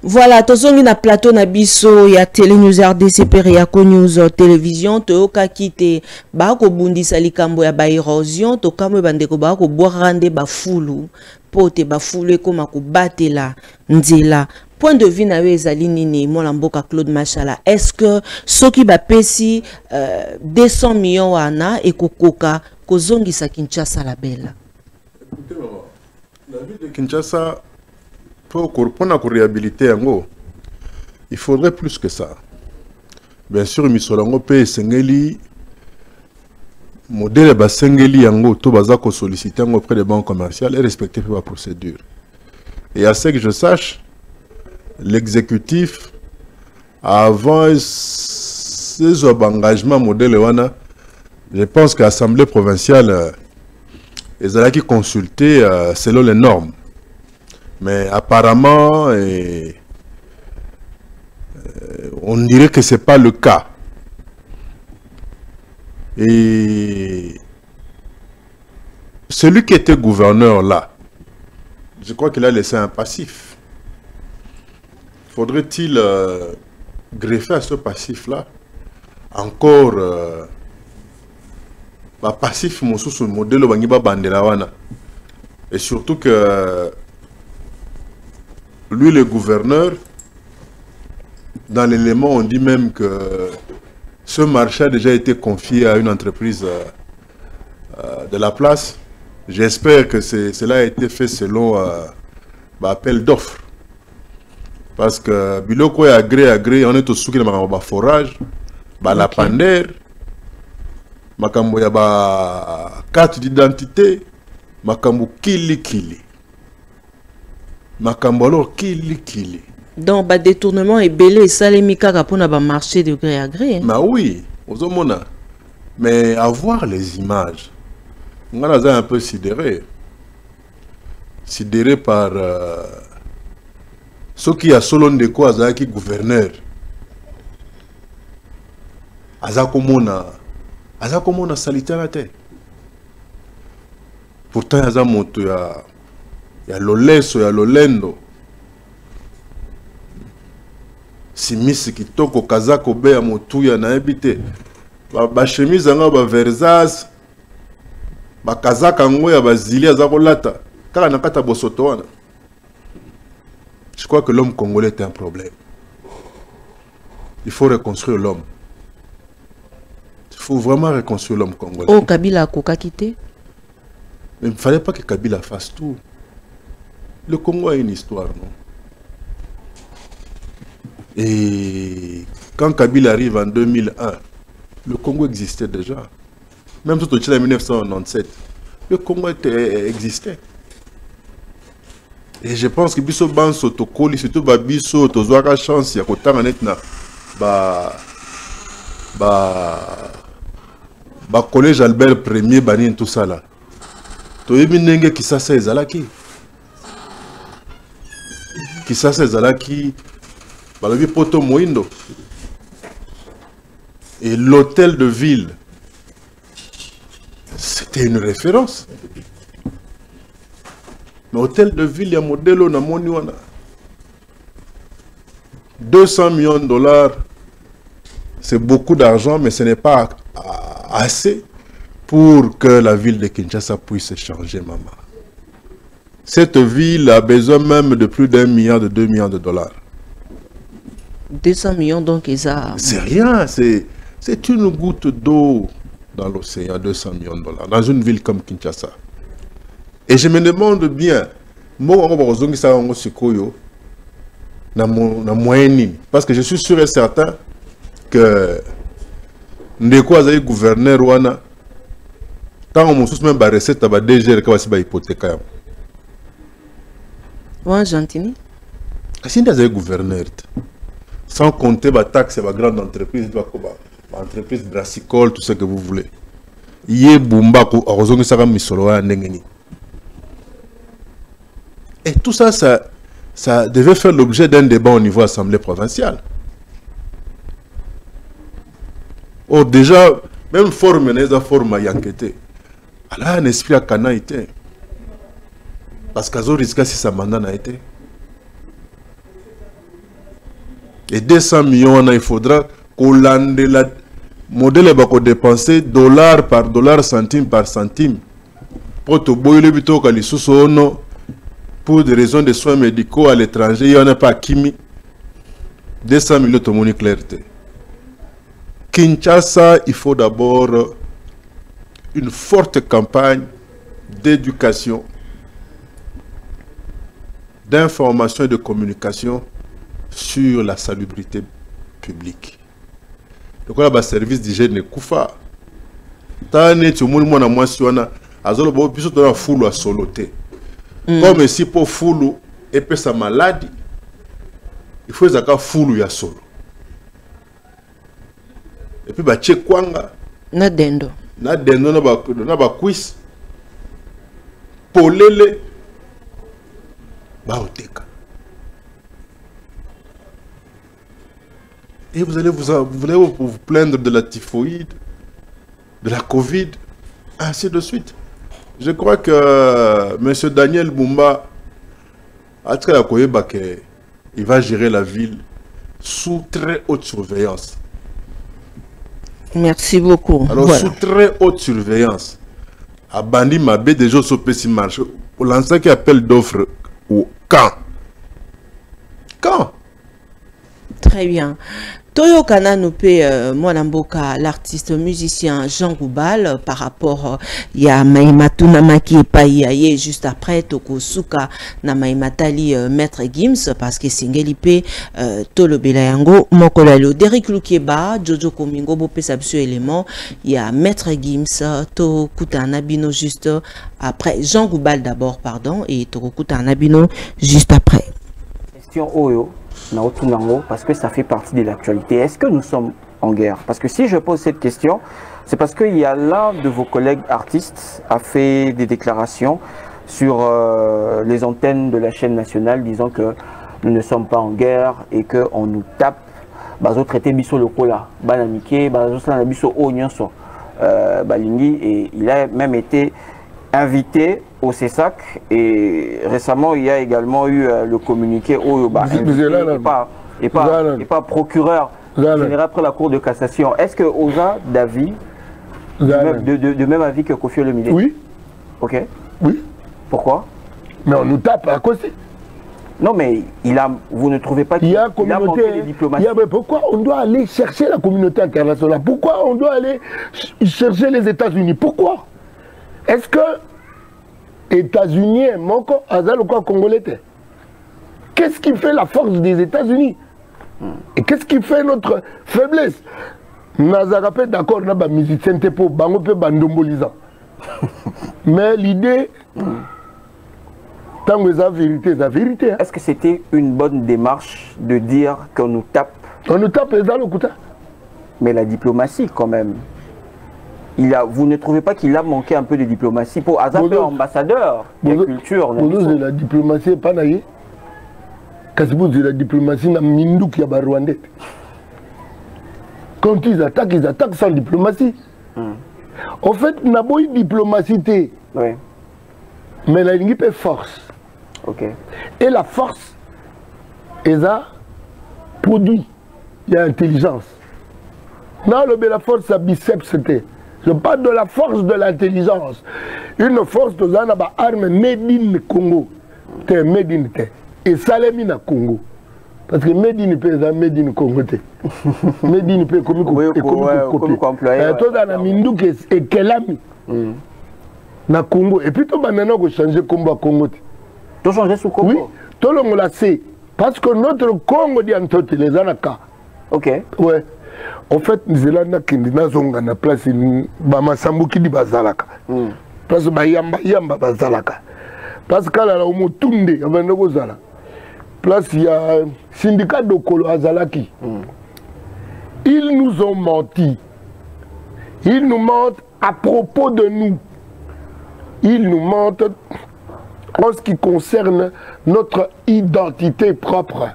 A: Voilà, tozongi na plateau na biso ya Télé News RDC pe Réaco News télévision toyoka kite ba ko bundisa likambo ya ba érosion to kamwe bandeko ba ko boirande ba fulu pote ba fulu ekoma ko batela nzela. Point de vue na we ezali nini mona mboka Claude Machala, est-ce que soki ba pesi 200 millions wana ekokoka kozongisa Kinshasa la belle?
B: Écoutez maman, la ville de Kinshasa pour la réhabiliter yango, il faudrait plus que ça. Bien sûr, misolango pe sengeli modèle ba sengeli yango to baza ko solliciter auprès des banques commerciales et respecter la procédure. Et à ce que je sache, l'exécutif avant ces engagements modèle wana, je pense que l'Assemblée provinciale ils allaient consulter selon les normes. Mais apparemment, on dirait que ce n'est pas le cas. Et celui qui était gouverneur là, je crois qu'il a laissé un passif. Faudrait-il greffer à ce passif-là encore passif sur le modèle Bandelawana? Et surtout que lui, le gouverneur, dans l'élément, on dit même que ce marché a déjà été confié à une entreprise de la place. J'espère que cela a été fait selon appel d'offres. Parce que biloko est agré, on est au souk de forage, la pandère, makambo ya ba carte d'identité, makambo kili. Makambo alors kili.
A: Donc, bah, détournement est belé, ça les mikaka pour na marché de gré à gré.
B: Bah oui, aux hommes. Mais avoir les images, on a un peu sidéré par ceux qui a Solon de quoi qui gouverneur. Azakomona salita la tête. Pourtant, Azamoto ya loleso ya lolendo. Simisi kitoko kazako be ya motuya na ebite. Ba chemise nga ba Versace. Ba kazaka ngo ya bazili azako lata. Kala nakata bosoto wana. Je crois que l'homme congolais est un problème. Il faut reconstruire l'homme. Il faut vraiment reconstruire l'homme congolais.
A: Oh, Kabila a koka quitté.
B: Mais il ne fallait pas que Kabila fasse tout. Le Congo a une histoire, non? Et quand Kabila arrive en 2001, le Congo existait déjà. Même tout au Tchad en 1997, le Congo existait. Et je pense que biso ban sotokoli surtout ba biso tozwaka chance ya kotanga net na ba collège Albert Premier bani tout ça là. Toyebi ndenge Kisasa ezalaki. Kisasa ezalaki balobi poto moindo. Et l'hôtel de ville, c'était une référence. L'hôtel de ville, il y a un modèle on a 200 millions de dollars, c'est beaucoup d'argent, mais ce n'est pas assez pour que la ville de Kinshasa puisse changer, maman. Cette ville a besoin même de plus d'1 milliard, de 2 millions de dollars.
A: 200 millions donc, ça...
B: C'est rien, C'est une goutte d'eau dans l'océan, 200 millions de dollars, dans une ville comme Kinshasa. Et je me demande bien, parce que je suis sûr et certain que Ndeko Azaï gouverneur Wana, tant on m'a même recette à DG qui hypothèque.
A: Ouais, Gentini.
B: Si on est gouverneur, sans compter les taxes et les grandes entreprises, entreprises brassicoles, tout ce que vous voulez. Et tout ça, ça devait faire l'objet d'un débat au niveau de l'Assemblée provinciale. Or, déjà, même forme, les formes à enquêter. Elle a un esprit à Cana été. Parce qu'Azo risque si sa mandat n'a été. Et 200 millions, il faudra qu'on lande la modèle va dépenser dollar par dollar, centime par centime. Pour te boire plutôt qu'à l'issue pour des raisons de soins médicaux à l'étranger, il n'y en a pas Kimi. 200 millions de mon clarté. Kinshasa, il faut d'abord une forte campagne d'éducation, d'information et de communication sur la salubrité publique. Donc là, le service d'hygiène est koufa. Tane tu moun mona mwasi wana azolo bo biso to na fulu a soloté. Comme si pour fulu et peut sa maladie, il faut zaka fulu ya solo. Et puis ba chekwanga
A: na dendo
B: na ba quiz polele ba oteka. Et vous allez vous plaindre de la typhoïde, de la Covid, ainsi de suite. Je crois que M. Daniel Bumba il va gérer la ville sous très haute surveillance.
A: Merci beaucoup.
B: Alors, voilà. Sous très haute surveillance, à Bandi Mabé, déjà sur petit marché, pour lancer qui appelle d'offres au quand. Quand?
A: Très bien. Toyo Kana nous paie Mwanamboka, l'artiste musicien Jean Goubal, par rapport à Maïmatou Namaki et Païaye, juste après Tokosuka Namaimatali Maître Gims, parce que Singelipe Tolo Belayango, Mokolalo, Derek Lukeba, Jojo Komingo, Bopé Sabsu élément, il y a Maître Gims, Tokuta Nabino juste après, Jean Goubal d'abord, pardon, et Tokuta Nabino juste après.
E: Question Oyo. Parce que ça fait partie de l'actualité. Est-ce que nous sommes en guerre? Parce que si je pose cette question, c'est parce qu'il y a l'un de vos collègues artistes a fait des déclarations sur les antennes de la chaîne nationale disant que nous ne sommes pas en guerre et qu'on nous tape. Et il a même été invité au CESAC et récemment il y a également eu le communiqué et pas procureur général après la Cour de cassation. Est-ce que Oza David de même avis que Kofi Olomide?
F: Oui.
E: Ok.
F: Oui.
E: Pourquoi?
F: Mais on nous tape à cause.
E: Non mais vous ne trouvez pas qu'il
F: y a communauté diplomatique? Pourquoi on doit aller chercher la communauté internationale? Pourquoi on doit aller chercher les États-Unis? Pourquoi? Est-ce que États-Unis, Moko, Azaloka, Congolais? Qu'est-ce qui fait la force des États-Unis? Et qu'est-ce qui fait notre faiblesse? Nazarapé, d'accord, on a des musiciens pour Bangope Bandombolisa. Mais l'idée, tant que c'est la vérité.
E: Est-ce que c'était une bonne démarche de dire qu'on nous tape?
F: On nous tape les Alokouta.
E: Mais la diplomatie, quand même. Vous ne trouvez pas qu'il a manqué un peu de diplomatie pour Azapé ambassadeur de la culture?
F: Pour nous, la diplomatie, pas naïe. Quand vous dites la diplomatie, na Mindouk ya Rwandais. Quand ils attaquent sans diplomatie. En fait, il y a une diplomatie.
E: Oui.
F: Mais la ligne est force.
E: Ok.
F: Et la force, elle a produit. Il y a intelligence. Non, la force, c'est biceps, c'était. Je parle de la force de l'intelligence. Une force de l'arme made in Congo. Made in et Salemina Congo. Parce que Medine peut être Medine Congoté. Medine peut comme employé. Tout dans la Mindou et Kelami. Na Congo. Et puis tout maintenant que changer Congo à Congo.
E: Tout changer sous Congo.
F: Oui. Tout le monde l'a sait. Parce que notre Congo dit en tout les anaka.
E: Ok.
F: Ouais. En fait, nous allons na na place Bama Sambuki di Bazalaka. Place Yamba Bazalaka. Parce que là au Mutunde avant de Gozala. Place il y a syndicat de Kolo Azalaki. Ils nous ont menti. Ils nous mentent à propos de nous. Ils nous mentent en ce qui concerne notre identité propre.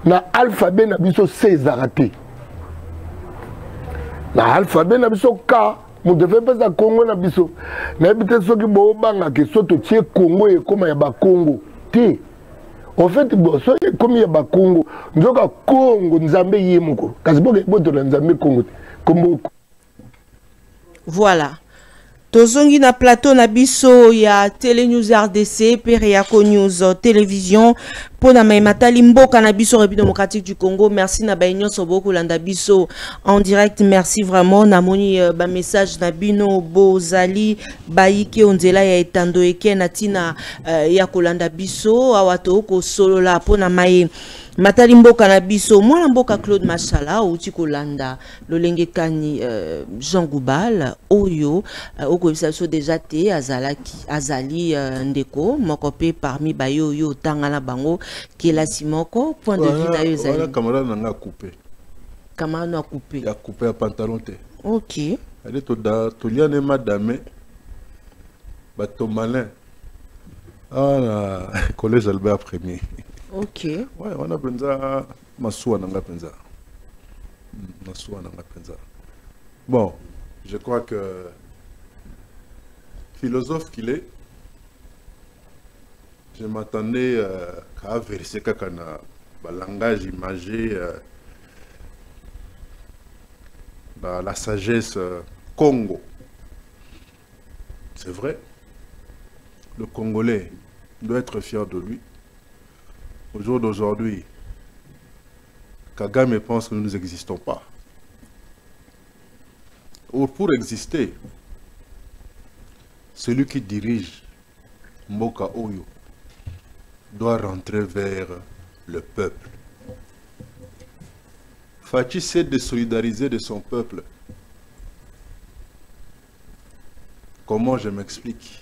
F: Na alphabet na biso Césaraté. Na alphabet na biso K. Nous devons pas ça Congo na biso. Na habite ceux qui bo banga que soto tie Congo et comme ya ba Congo. Té. En fait, bon, so comme ya ba Congo, nzoka Congo nzambe yemoko. Kasi boto na nzambe Congo. Comme
A: voilà. Tozongi na plateau na biso ya Télé News RDC, Periako News Télévision, pona matali mboka na biso République démocratique du Congo. Merci na bainyo soboko landa biso en direct. Merci vraiment na moni ba message na bino bozali baiki onzela ya etando eke na tina ya kolanda biso awato ko solo la pona mai matali mboka na biso mwana mboka Claude Machala uti kolanda lolenge kani Jean Goubal oyo okoyisa so déjà te azali ndeko mokope parmi bayo yo tangana bango Kela Simoko point de vue na yo ezali
B: voilà camarade nanga coupé
A: camarade a coupé
B: ya coupé à pantalon te
A: OK
B: allez to liane madame bato malin collège Albert premier. OK. Ouais, on a penza masua nanga penza. Masua nanga penza. Bon, je crois que philosophe qu'il est, je m'attendais à verser kakana langage imagé la sagesse Congo. C'est vrai. Le Congolais doit être fier de lui. Au jour d'aujourd'hui, Kagame pense que nous n'existons pas. Or, pour exister, celui qui dirige Mboka Oyo doit rentrer vers le peuple. Fachi sait de solidariser de son peuple. Comment je m'explique?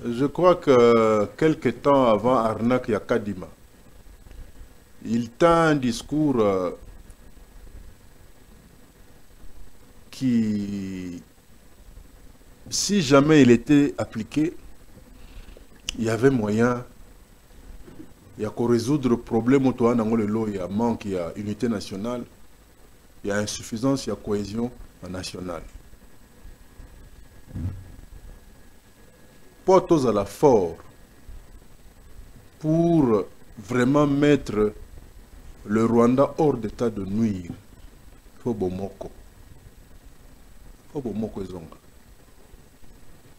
B: Je crois que quelque temps avant Arnak Yakadima, il tint un discours qui, si jamais il était appliqué, il y avait moyen de résoudre le problème où il y a manque, il y a unité nationale, il y a insuffisance, il y a cohésion nationale. Portos à la fort pour vraiment mettre le Rwanda hors d'état de nuire. Il faut Bomoko. Il faut Bomoko Zonga.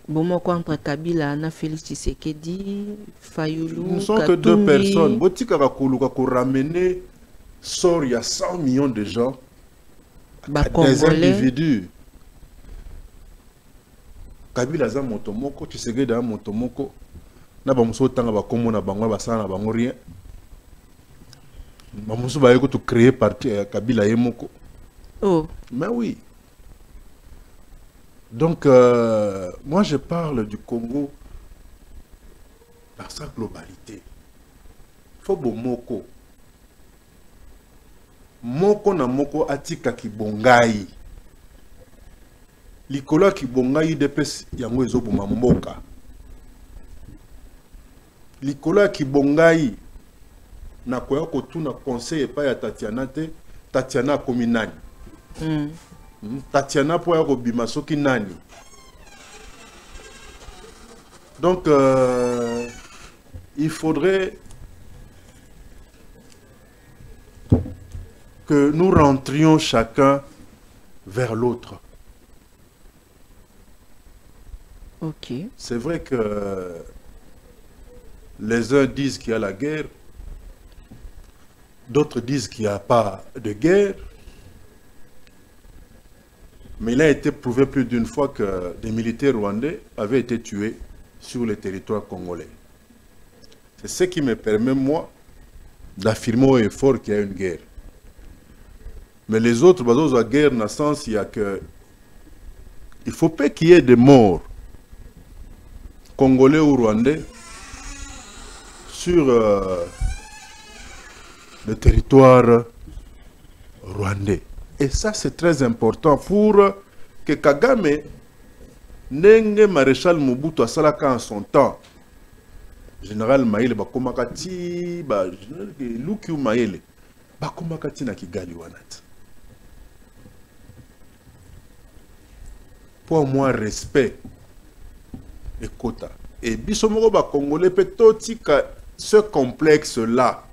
A: Bomoko entre Kabila et Félix Tshisekedi, Fayoulou,
B: nous ne sommes que deux personnes. Botika Kakuluka pour ramener sort il y a 100 millions de gens à des individus. Kabila za motomoko, Tshisekedi za motomoko, na ba muso tanga ba komo na bango ba sana bango rien. Ba muso ba yeko to créer parti Kabila yemoko.
A: Oh,
B: mais oui. Donc moi je parle du Congo dans sa globalité. Faut bomoko. Moko na moko atika kibongai. Likolo kibongai depes yango ezoboma mboka. Likolo kibongai na koya kotuna conseil epa ya Tatiana te, Tatiana komi nani. Tatiana po ya kobima soki nani. Donc il faudrait que nous rentrions chacun vers l'autre.
A: Ok.
B: C'est vrai que Les uns disent qu'il y a la guerre, d'autres disent qu'il n'y a pas de guerre. Mais il a été prouvé plus d'une fois que des militaires rwandais avaient été tués sur le territoire congolais. C'est ce qui me permet, moi, d'affirmer au effort qu'il y a une guerre. Mais les autres, la guerre, dans le sens, il y a que... Il ne faut pas qu'il y ait des morts congolais ou rwandais sur le territoire rwandais. Et ça, c'est très important pour que Kagame, Nenge Maréchal Mobutu Asalaka en son temps, Général Maïle Bakomakati, Lukiu Maïle, Bakomakati na Kigali Wanat. Pour moi, respect et quota. Et Bissomoro Congolais peut aussi que ce complexe-là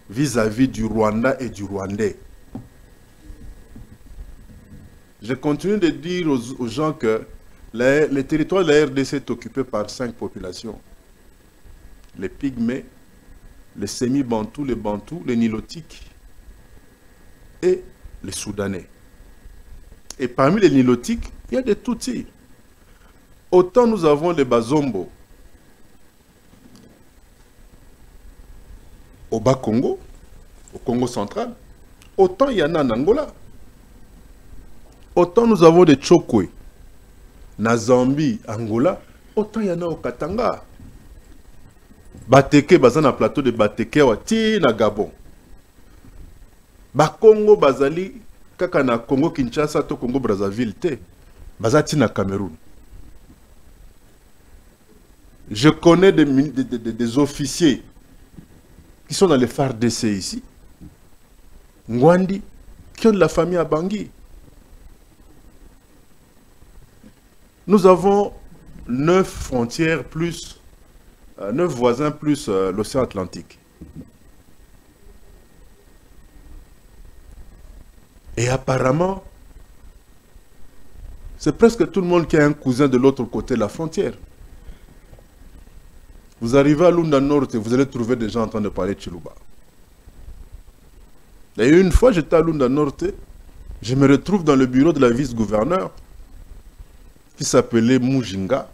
B: vis-à-vis du Rwanda et du Rwandais. Je continue de dire aux gens que le territoire de la RDC est occupé par 5 populations. Les Pygmées, les Semi-Bantous, les Bantous, les Nilotiques et les Soudanais. Et parmi les Nilotiques, il y a des Tutsis. Autant nous avons les Bazombo au Bas-Congo, au Congo central, autant il y en a en Angola. Autant nous avons des Tchokwe, na Zambie, Angola, autant il y en a au Katanga. Bateke, bazana plateau de Bateke, wati na Gabon. Bakongo, bazali, kaka na Congo Kinshasa, to Congo Brazzaville, te. Bazati na Cameroun. Je connais des officiers qui sont dans les FARDC ici, Ngwandi, qui ont de la famille à Bangui. Nous avons 9 frontières plus, 9 voisins plus l'océan Atlantique. Et apparemment, c'est presque tout le monde qui a un cousin de l'autre côté de la frontière. Vous arrivez à Lunda Nord et vous allez trouver des gens en train de parler de Chiluba. Et une fois, j'étais à Lunda Nord, je me retrouve dans le bureau de la vice-gouverneur qui s'appelait Mujinga.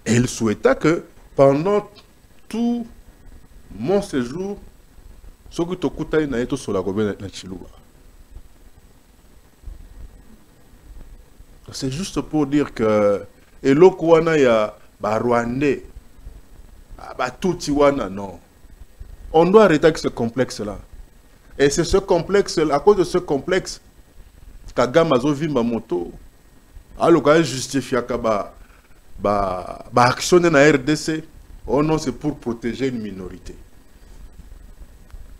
B: Et il souhaita que pendant tout mon séjour, c'est juste pour dire que et l'Okwana ya Rwandais, Tutiwana, non. On doit arrêter avec ce complexe-là. Et c'est ce complexe, à cause de ce complexe, Kagame Azovimba Moto, alors qu'il justifie actionner la RDC, oh non, c'est pour protéger une minorité.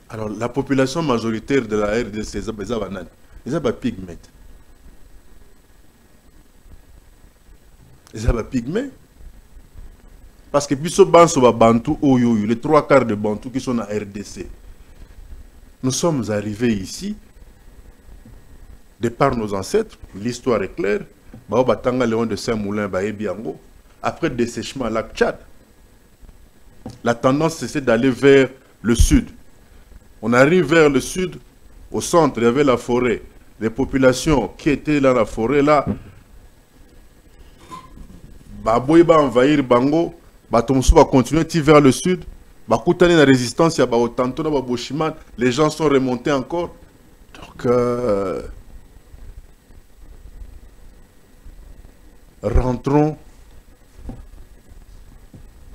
B: Alors, la population majoritaire de la RDC, c'est des pygmées. Les pygmées. Parce que puis Bantu, les 3/4 de Bantu qui sont en RDC. Nous sommes arrivés ici, de par nos ancêtres, l'histoire est claire, Batanga Léon de Saint-Moulin, après le dessèchement à lac Tchad. La tendance, c'est d'aller vers le sud. On arrive vers le sud, au centre, il y avait la forêt. Les populations qui étaient dans la forêt, là, Baboy va envahir Bango, Batomso va continuer vers le sud, Bakoutani la résistance, il y a Baotanto, Baboshiman, les gens sont remontés encore. Donc, rentrons,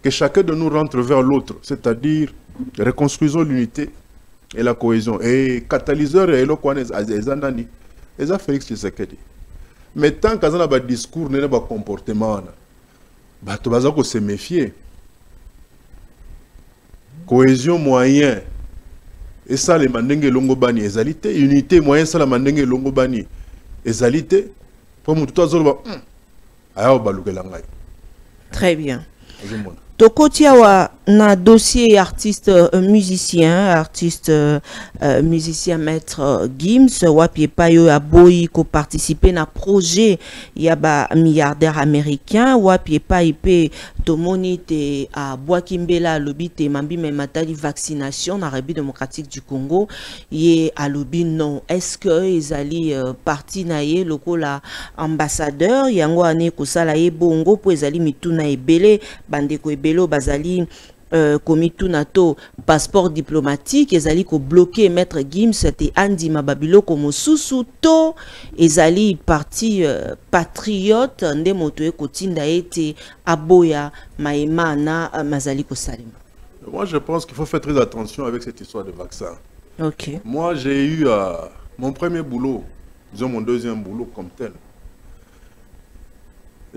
B: que chacun de nous rentre vers l'autre, c'est-à-dire reconstruisons l'unité et la cohésion. Et catalyseur et l'Okwane, Ezandani, Eza Félix Tshisekedi. Mais tant qu'on a un discours, il y a un comportement, il faut se méfier. Cohésion moyen, et ça les mandenge longobani, ezalité, unité moyen, ça la mandenge longobani, ezalité, pour nous tout à l'heure,
A: très bien. Tokotiawa na dossier artiste musicien maître Gims wapi payo aboyi ko participer na projet yaba milliardaire américain wapi pa ipe tomoni te à Boakimbela lobi te mambi matali vaccination na République démocratique du Congo ye à lobi non. Est-ce que ezali parti na ye lokola ambassadeur yango ane kosala ye bongo po ezali mituna ebele bandeko ebelo bazali komitu nato passeport diplomatique ezali ko bloquer maître Gims te andi mababilo komo susu to ezali parti patriote nde moto e kotinda ete aboya maemana mazali ko salima.
B: Moi je pense qu'il faut faire très attention avec cette histoire de vaccin.
A: OK.
B: Moi j'ai eu mon premier boulot, disons mon deuxième boulot comme tel.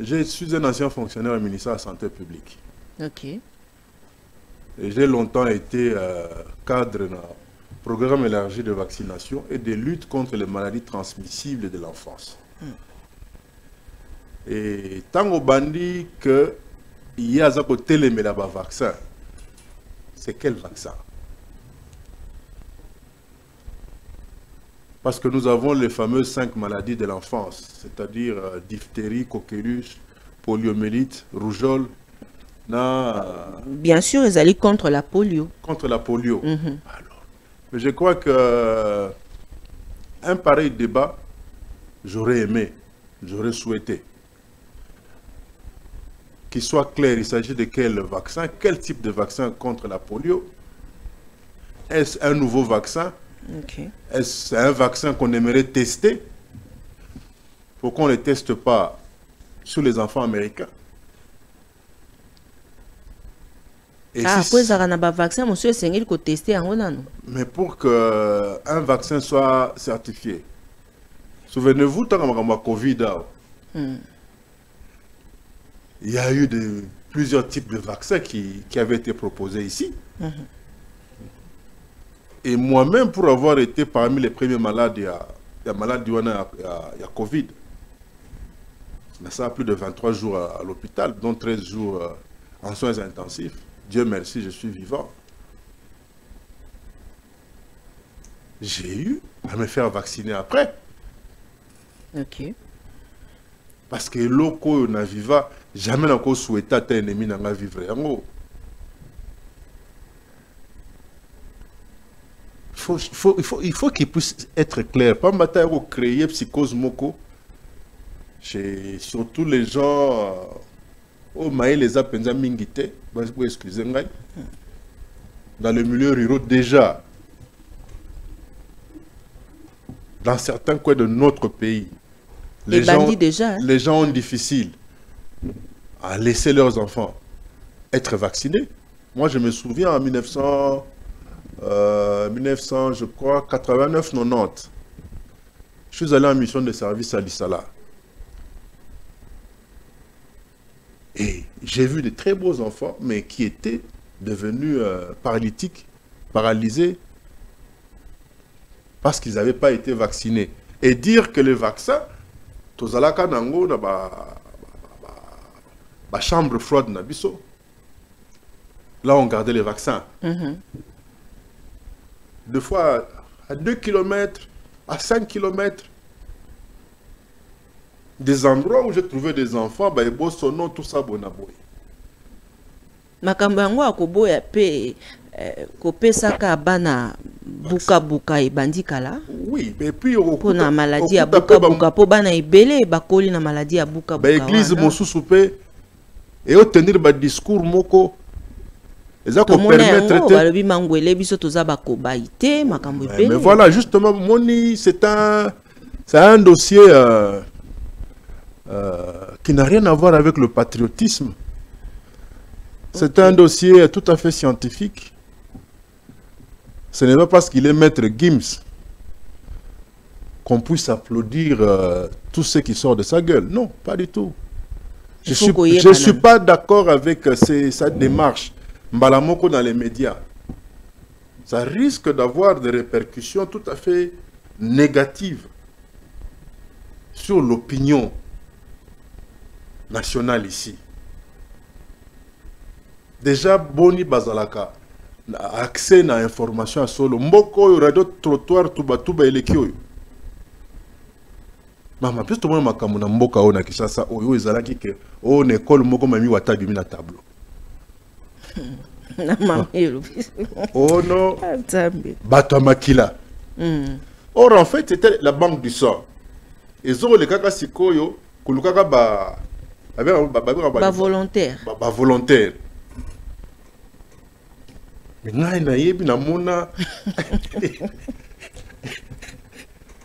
B: Je suis un ancien fonctionnaire au ministère de la Santé publique.
A: OK.
B: Et j'ai longtemps été cadre dans le programme élargi de vaccination et de lutte contre les maladies transmissibles de l'enfance. Et tant au bandit qu'il y a à côté les vaccins, c'est quel vaccin? Parce que nous avons les fameuses 5 maladies de l'enfance, c'est-à-dire diphtérie, coqueluche, poliomyélite, rougeole.
A: Bien sûr, ils allaient contre la polio.
B: Contre la polio. Alors, mais je crois que un pareil débat, j'aurais aimé, j'aurais souhaité qu'il soit clair. Il s'agit de quel vaccin, quel type de vaccin contre la polio? Est-ce un nouveau vaccin? Est-ce un vaccin qu'on aimerait tester? Pourquoi on ne le teste pas sur les enfants américains? Mais pour qu'un vaccin soit certifié, souvenez-vous, tant que Covid, il y a eu plusieurs types de vaccins qui avaient été proposés ici. Et moi-même, pour avoir été parmi les premiers malades, il y a Covid. Ça a plus de 23 jours à l'hôpital, dont 13 jours en soins intensifs. Dieu merci, je suis vivant. J'ai eu à me faire vacciner après.
A: OK.
B: Parce que loko na viva, jamais n'a pas souhaité un ennemi n'a pas vivre. Il faut qu'il puisse être clair. Pas matin créer psychose moko chez surtout les gens. Oh, les apenza mingite, excusez-moi. Dans le milieu rural, déjà, dans certains coins de notre pays, les gens ont difficile à laisser leurs enfants être vaccinés. Moi, je me souviens en 1900, je crois, 89-90, je suis allé en mission de service à l'Issala. Et j'ai vu de très beaux enfants, mais qui étaient devenus paralytiques, paralysés, parce qu'ils n'avaient pas été vaccinés. Et dire que le vaccin, tozalaka nango na ba chambre froide na biso. Là, on gardait les vaccins. Deux fois à 2 km, à 5 km. Des endroits où j'ai trouvé des enfants, bah, ils sont non tout ça bon aboy.
A: Makambo yango akoboya pe kopesaka bana buka buka ebandikala.
B: Oui, mais puis
A: on a maladie à buka buka po bana ebele bakoli na maladie à buka buka.
B: Ba église mosusu pe et obtenir ba discours moko. Eza ko permettre
A: te balobi mangwele biso toza bakobaite makambo ebele.
B: Mais voilà, justement moni c'est un dossier qui n'a rien à voir avec le patriotisme. C'est un dossier tout à fait scientifique. Ce n'est pas parce qu'il est maître Gims qu'on puisse applaudir tout ce qui sort de sa gueule. Non, pas du tout. Je ne suis pas d'accord avec sa démarche. Mbalamoko dans les médias. Ça risque d'avoir des répercussions tout à fait négatives sur l'opinion nationale ici. Déjà, Boni Bazalaka, accès à l'information à solo. Mboko, radio trottoir, tuba elekio. Maman, plus tout le monde m'a kamuna mboka on a Kinshasa oyo ezalaki ke o une école moko mami wata bimi na tableau.
A: Na mamelo.
B: Oh non. Bato makila. Or en fait c'était la banque du sang. Ils ont les kaka sikoyo kulukaka ba
A: volontaire.
B: Ba volontaire. Mais ngai na yebi na mona.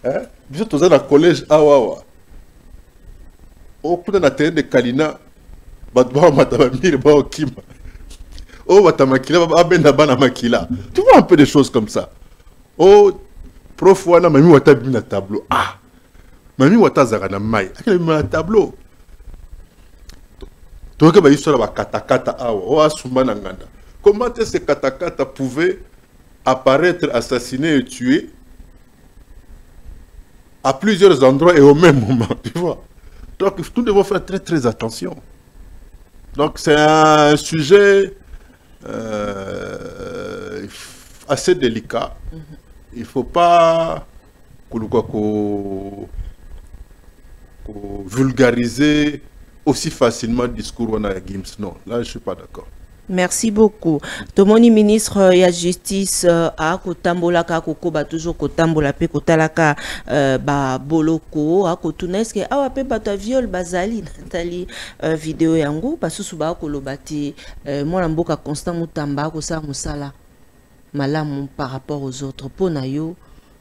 B: Hein? Vous êtes dans le collège Awawa. Au coup de terrain de Kalina, Badba Matamir Baokima. Oh, Batamakila, Abena Makila. Tu vois un peu des choses comme ça. Oh, prof, Wana, Mami Watabi na tableau. Ah, Mami Watazarana Mai. Quel est le tableau? Tu vois que l'histoire va katakata Awa. Oh, Asumba Nanganda. Comment est-ce que katakata pouvait apparaître, assassiner et tuer à plusieurs endroits et au même moment, tu vois. Donc, nous devons faire très très attention. Donc, c'est un sujet assez délicat. Il ne faut pas vulgariser aussi facilement le discours on a à Gims. Non, là, je ne suis pas d'accord.
A: Merci beaucoup. Tomoni ministre ya justice a kotambola ka kokoba toujours kotambola pe kotalaka ba boloko a kotuneske awa pe bato viol bazali natali vidéo yango basusu ba kolobati mwana mboka Constant Mutamba ko sa musala malamu par rapport aux autres pona yo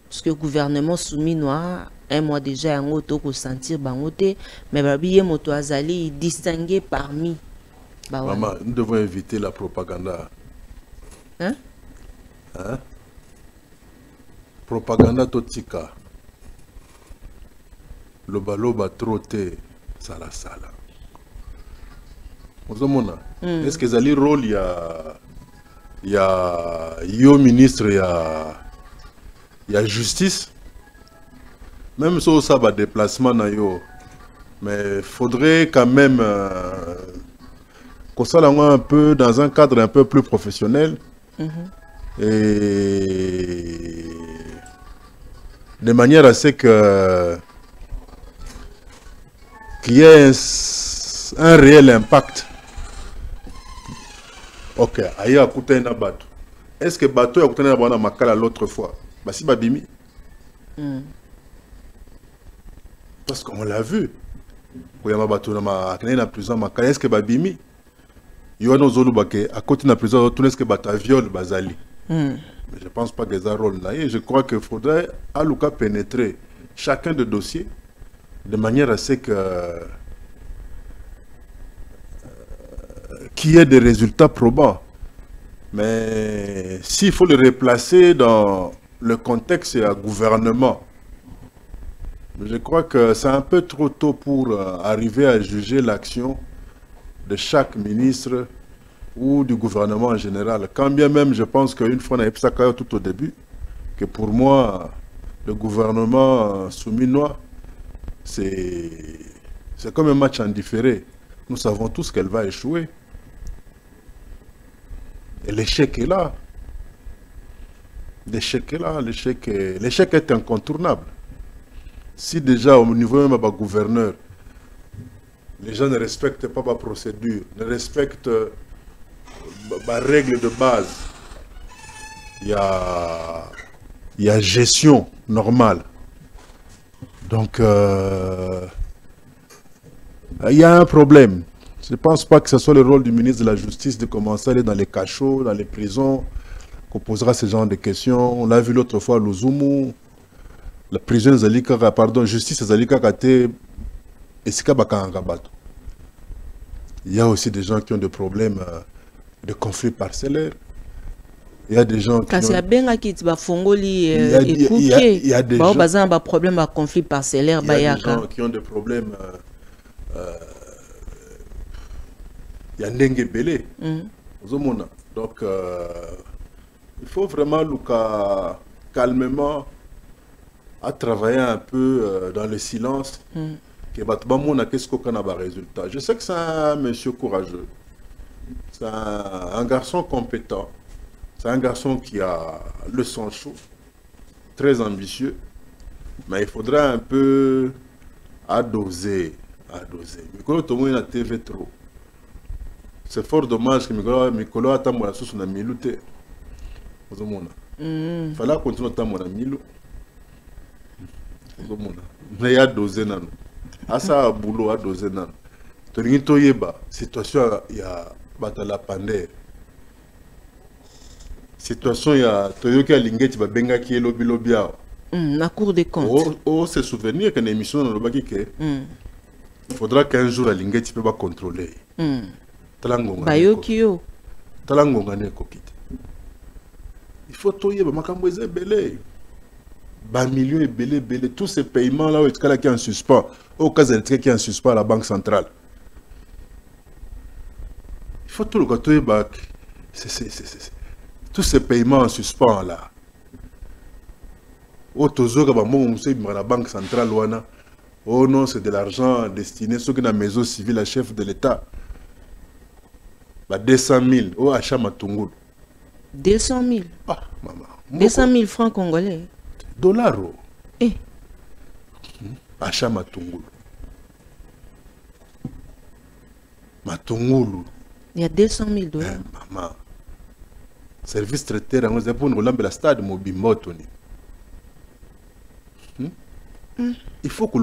A: parce que le gouvernement soumis noir un mois déjà yango to ko sentir bangote mais babiye moto azali distingué parmi. Bah ouais.
B: Maman, nous devons éviter la propagande.
A: Hein?
B: Hein? Propaganda totika. Loba loba troté sala sala. Est-ce que zali rôle ya ministre ya justice? Même si ça va déplacement na yo, mais faudrait quand même qu'on soit un peu dans un cadre un peu plus professionnel et de manière à ce que qu'il y ait un réel impact. Ok, aïe a coûté un bateau. Est-ce que bateau a coûté un bateau makala l'autre fois? Bah si babimi. Parce qu'on l'a vu. Quand il y a un bateau na prison makala, est-ce que babimi? Il y a nos zones à côté de la prison, tout ce que bata viol bazali. Mais je ne pense pas que ça rôle là. Et je crois qu'il faudrait à Luka pénétrer chacun des dossiers de manière à ce que qu'il y ait des résultats probants. Mais s'il faut le replacer dans le contexte et un gouvernement, je crois que c'est un peu trop tôt pour arriver à juger l'action de chaque ministre ou du gouvernement en général. Quand bien même, je pense qu'une fois, on a ça tout au début, que pour moi, le gouvernement souminois, c'est comme un match en différé. Nous savons tous qu'elle va échouer. Et l'échec est là. L'échec est là. L'échec est incontournable. Si déjà, au niveau même du gouverneur, les gens ne respectent pas ma procédure, ne respectent ma règle de base. Il y a gestion normale. Donc, il y a un problème. Je ne pense pas que ce soit le rôle du ministre de la Justice de commencer à aller dans les cachots, dans les prisons, qu'on posera ce genre de questions. On l'a vu l'autre fois à Luzumu, la prison Zalika, pardon, justice Zalika Kate. Il y a aussi des gens qui ont des problèmes de conflits parcellaires. Il y a des gens qui ont des
A: problèmes de conflits parcellaires.
B: Il y a des gens qui ont des problèmes. Il y a Ndenge Belé. Donc, il faut vraiment, Luka, calmement, à travailler un peu dans le silence. Qu'est-ce qu'on a résultat. Je sais que c'est un monsieur courageux. C'est un garçon compétent. C'est un garçon qui a le sang chaud, très ambitieux. Mais il faudra un peu à doser. Mikolo tout le monde a TV trop. C'est fort dommage que Mikolo a tant la sauce na milou te. Vous avez fallait continuer à tant na milou. Vous avez mais a doser nan. Asa boulot a doser nan. Tolingi to yeba situation ya batala pandere. Situation ya toyoki alingeti ba benga ki lobi lobi a.
A: La Cour des comptes.
B: Oh, se souvenir qu'une émission dans le baki que il faudra qu'un jour la lingeti peut pas contrôler.
A: Bayokio.
B: Talangonga ne kokite. Il faut toyer ba makambo eze belé. Ba millions et belé tous ces paiements là où est qui est en suspens. Au cas qui est en suspens à la banque centrale. Il faut tout le gâteau ba tous ces paiements en suspens là. Oh, la banque centrale, oh non, c'est de l'argent destiné à ceux qui ont maison civile à chef de l'État. 200 000, oh, achat Matungulu.
A: 200 000
B: Ah, maman.
A: 200 000 francs congolais.
B: Dollars.
A: Eh.
B: Achat Matungulu. Matungulu.
A: Il y a 200 000 dollars.
B: Maman. Service traité, on a pour nous la stade Mobimbo. Il faut que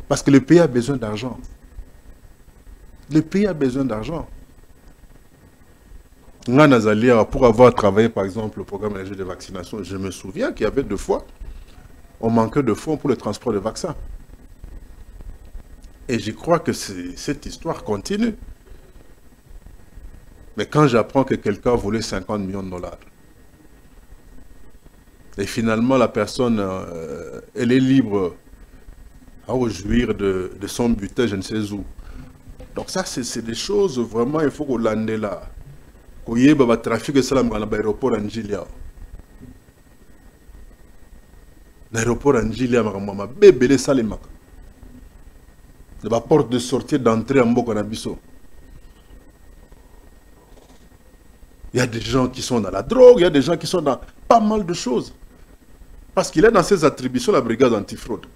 B: parce que le pays a besoin d'argent. Le pays a besoin d'argent. Pour avoir travaillé par exemple le programme de vaccination, je me souviens qu'il y avait 2 fois, on manquait de fonds pour le transport de vaccins. Et je crois que cette histoire continue. Mais quand j'apprends que quelqu'un a volé 50 millions de dollars, et finalement la personne, elle est libre à jouir de son butin, je ne sais où. Donc ça, c'est des choses vraiment, il faut qu'on l'ande là. Qu'on y ait un trafic de salam dans l'aéroport Angilia. L'aéroport Angilia, ma bébé, les salimak. La porte de sortie d'entrée en Bokanabiso. Il y a des gens qui sont dans la drogue, il y a des gens qui sont dans pas mal de choses. Parce qu'il est dans ses attributions la brigade antifraude.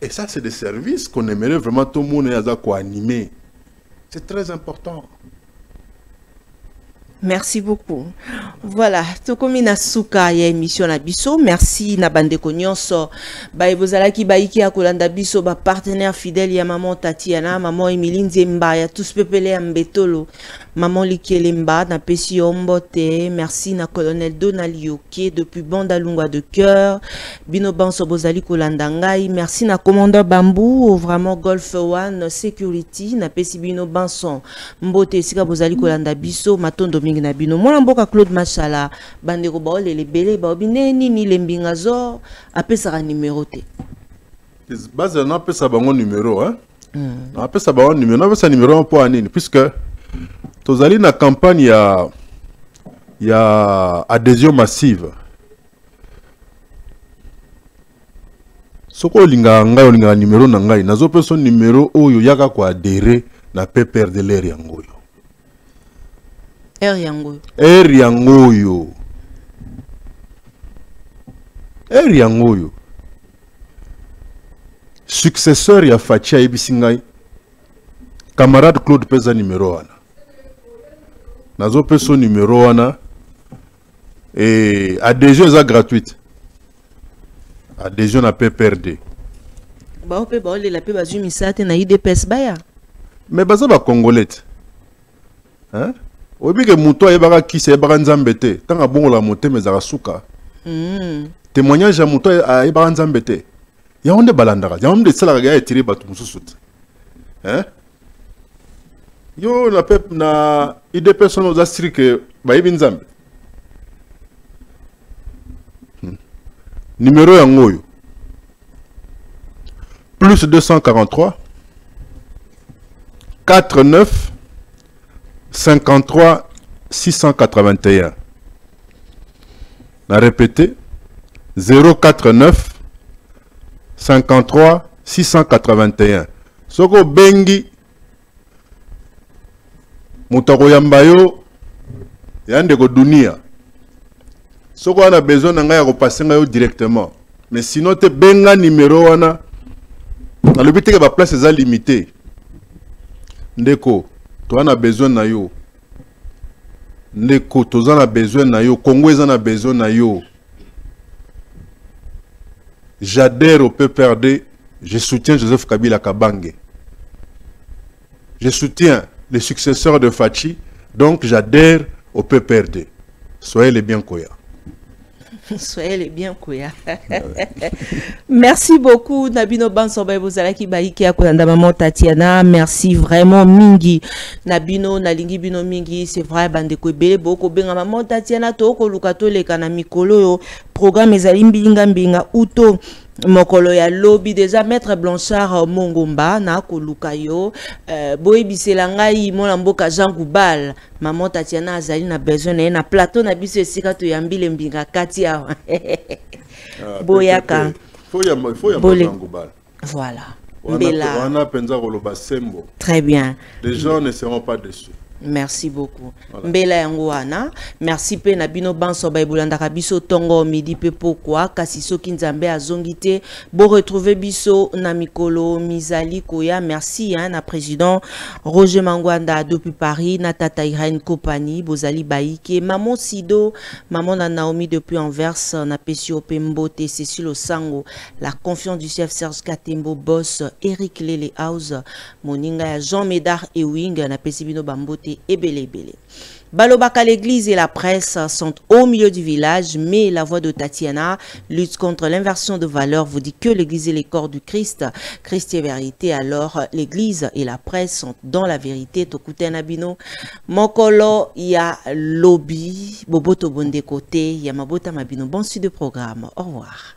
B: Et ça, c'est des services qu'on aimerait vraiment tout le monde animer. C'est très important.
A: Merci beaucoup. Voilà, tokomi na suka ya émission na biso. Merci na bandeko nyonso. Ba ebozalaki ba iki ya kolanda biso ba partenaire fidèle ya maman Tatiana, maman Emilie Nzemba ya tous pepele ya Mbetolo. Maman Likelemba na pesi ombote. Merci na colonel Donali Oké depuis Bandalungwa de cœur. Bino banso bozali kolanda ngai. Merci na commandeur Bambou, vraiment Golf One Security na pesi bino banson. Mbote sika bozali kolanda biso matondo mingi na bino. Mwana mboka Claude Machala bandeko ba olele belé ba obineni ni lembingazo apesa numéro te.
B: Base na pesa bango numéro hein. Na pesa bango numéro, na pesa numéro pour anini puisque tozali na campagne ya adhésion massive. Soko linga ngai olinga numéro na ngai nazo pesa numéro oyo yaka ko adhérer na PPR de l'air yangoyo. Yangoyo. Successeur ya Fatia Ibisingai. Camarade Claude pesa numéro 1. Nazo pesa numéro 1. Et adhésion est gratuite. Adhésion na PPRD.
A: Ba ope ba ole la pe bazu misate na IDPS baya.
B: Mais baza ba congolais. Hein? Obi ke muto ayebaka kisi ayebaka nzambe te tanga bongo la mote mezaka suka. Témoignage ya muto ayebaka nzambe te. Ya onde balandaka, ya onde salaka ya etire batu mususu te. Hein? Yo na pep na IDPS no za strike bayebi nzambe. Numéro yangoyo. Plus 243 49 53 681. On a répété 049 53 681. Soko bengi Mutako Yambayo yande ko dunia soko on a besoin na ngai ya ko passer ngai directement mais sinon te benga numéro wana na le but que ba place est limitée ndeko to on a besoin na yo ndeko to on a besoin na yo Congo on a besoin na yo. J'adhère au PPRD, je soutiens Joseph Kabila Kabange. Je soutiens les successeurs de Fachi, donc j'adhère au PPRD. Soyez les bien Koya.
A: Soyez les bien Koya. Merci beaucoup Nabino Bansoba Bozalaki Baiki Akolanda Maman Tatiana. Merci vraiment Mingi. Nabino Nalingi Bino Mingi, c'est vrai bandeko ebele boko benga Maman Tatiana toko lukato leka na mikolo yo programme ezali mbinga mbinga uto mokolo ya lobby déjà maître Blanchard Mongomba na koluka yo boyebisela ngai mona mboka Jean Goubal Maman Tatiana azali na besoin na plateau na biso esika to yambile mbinga kati awa boyaka
B: faut y Jean Goubal
A: voilà
B: très bien les gens ne seront pas déçus.
A: Merci beaucoup. Mbela yangoana. Merci pe na bino banso baibulanda biso tongo midi pe pourquoi kasi soki nzambe azongite bo retrouver biso na mikolo mizali koya. Merci na président Roger Mangwanda depuis Paris na tata Irene Kopani bozali baike maman Sido maman na Naomi depuis Anvers na pesio pembote Cécile Osango la confiance du chef Serge Katembo boss Eric Lele House moninga ya Jean Médard Ewing na pesibino bambote et belé. Balobaka, l'église et la presse sont au milieu du village, mais la voix de Tatiana lutte contre l'inversion de valeurs, vous dit que l'église est les corps du Christ. Christ est vérité, alors l'église et la presse sont dans la vérité. Tokute Nabino, Mokolo, ya lobby, Boboto Bonde côté, ya Mabota Mabino. Bon suite de programme. Au revoir.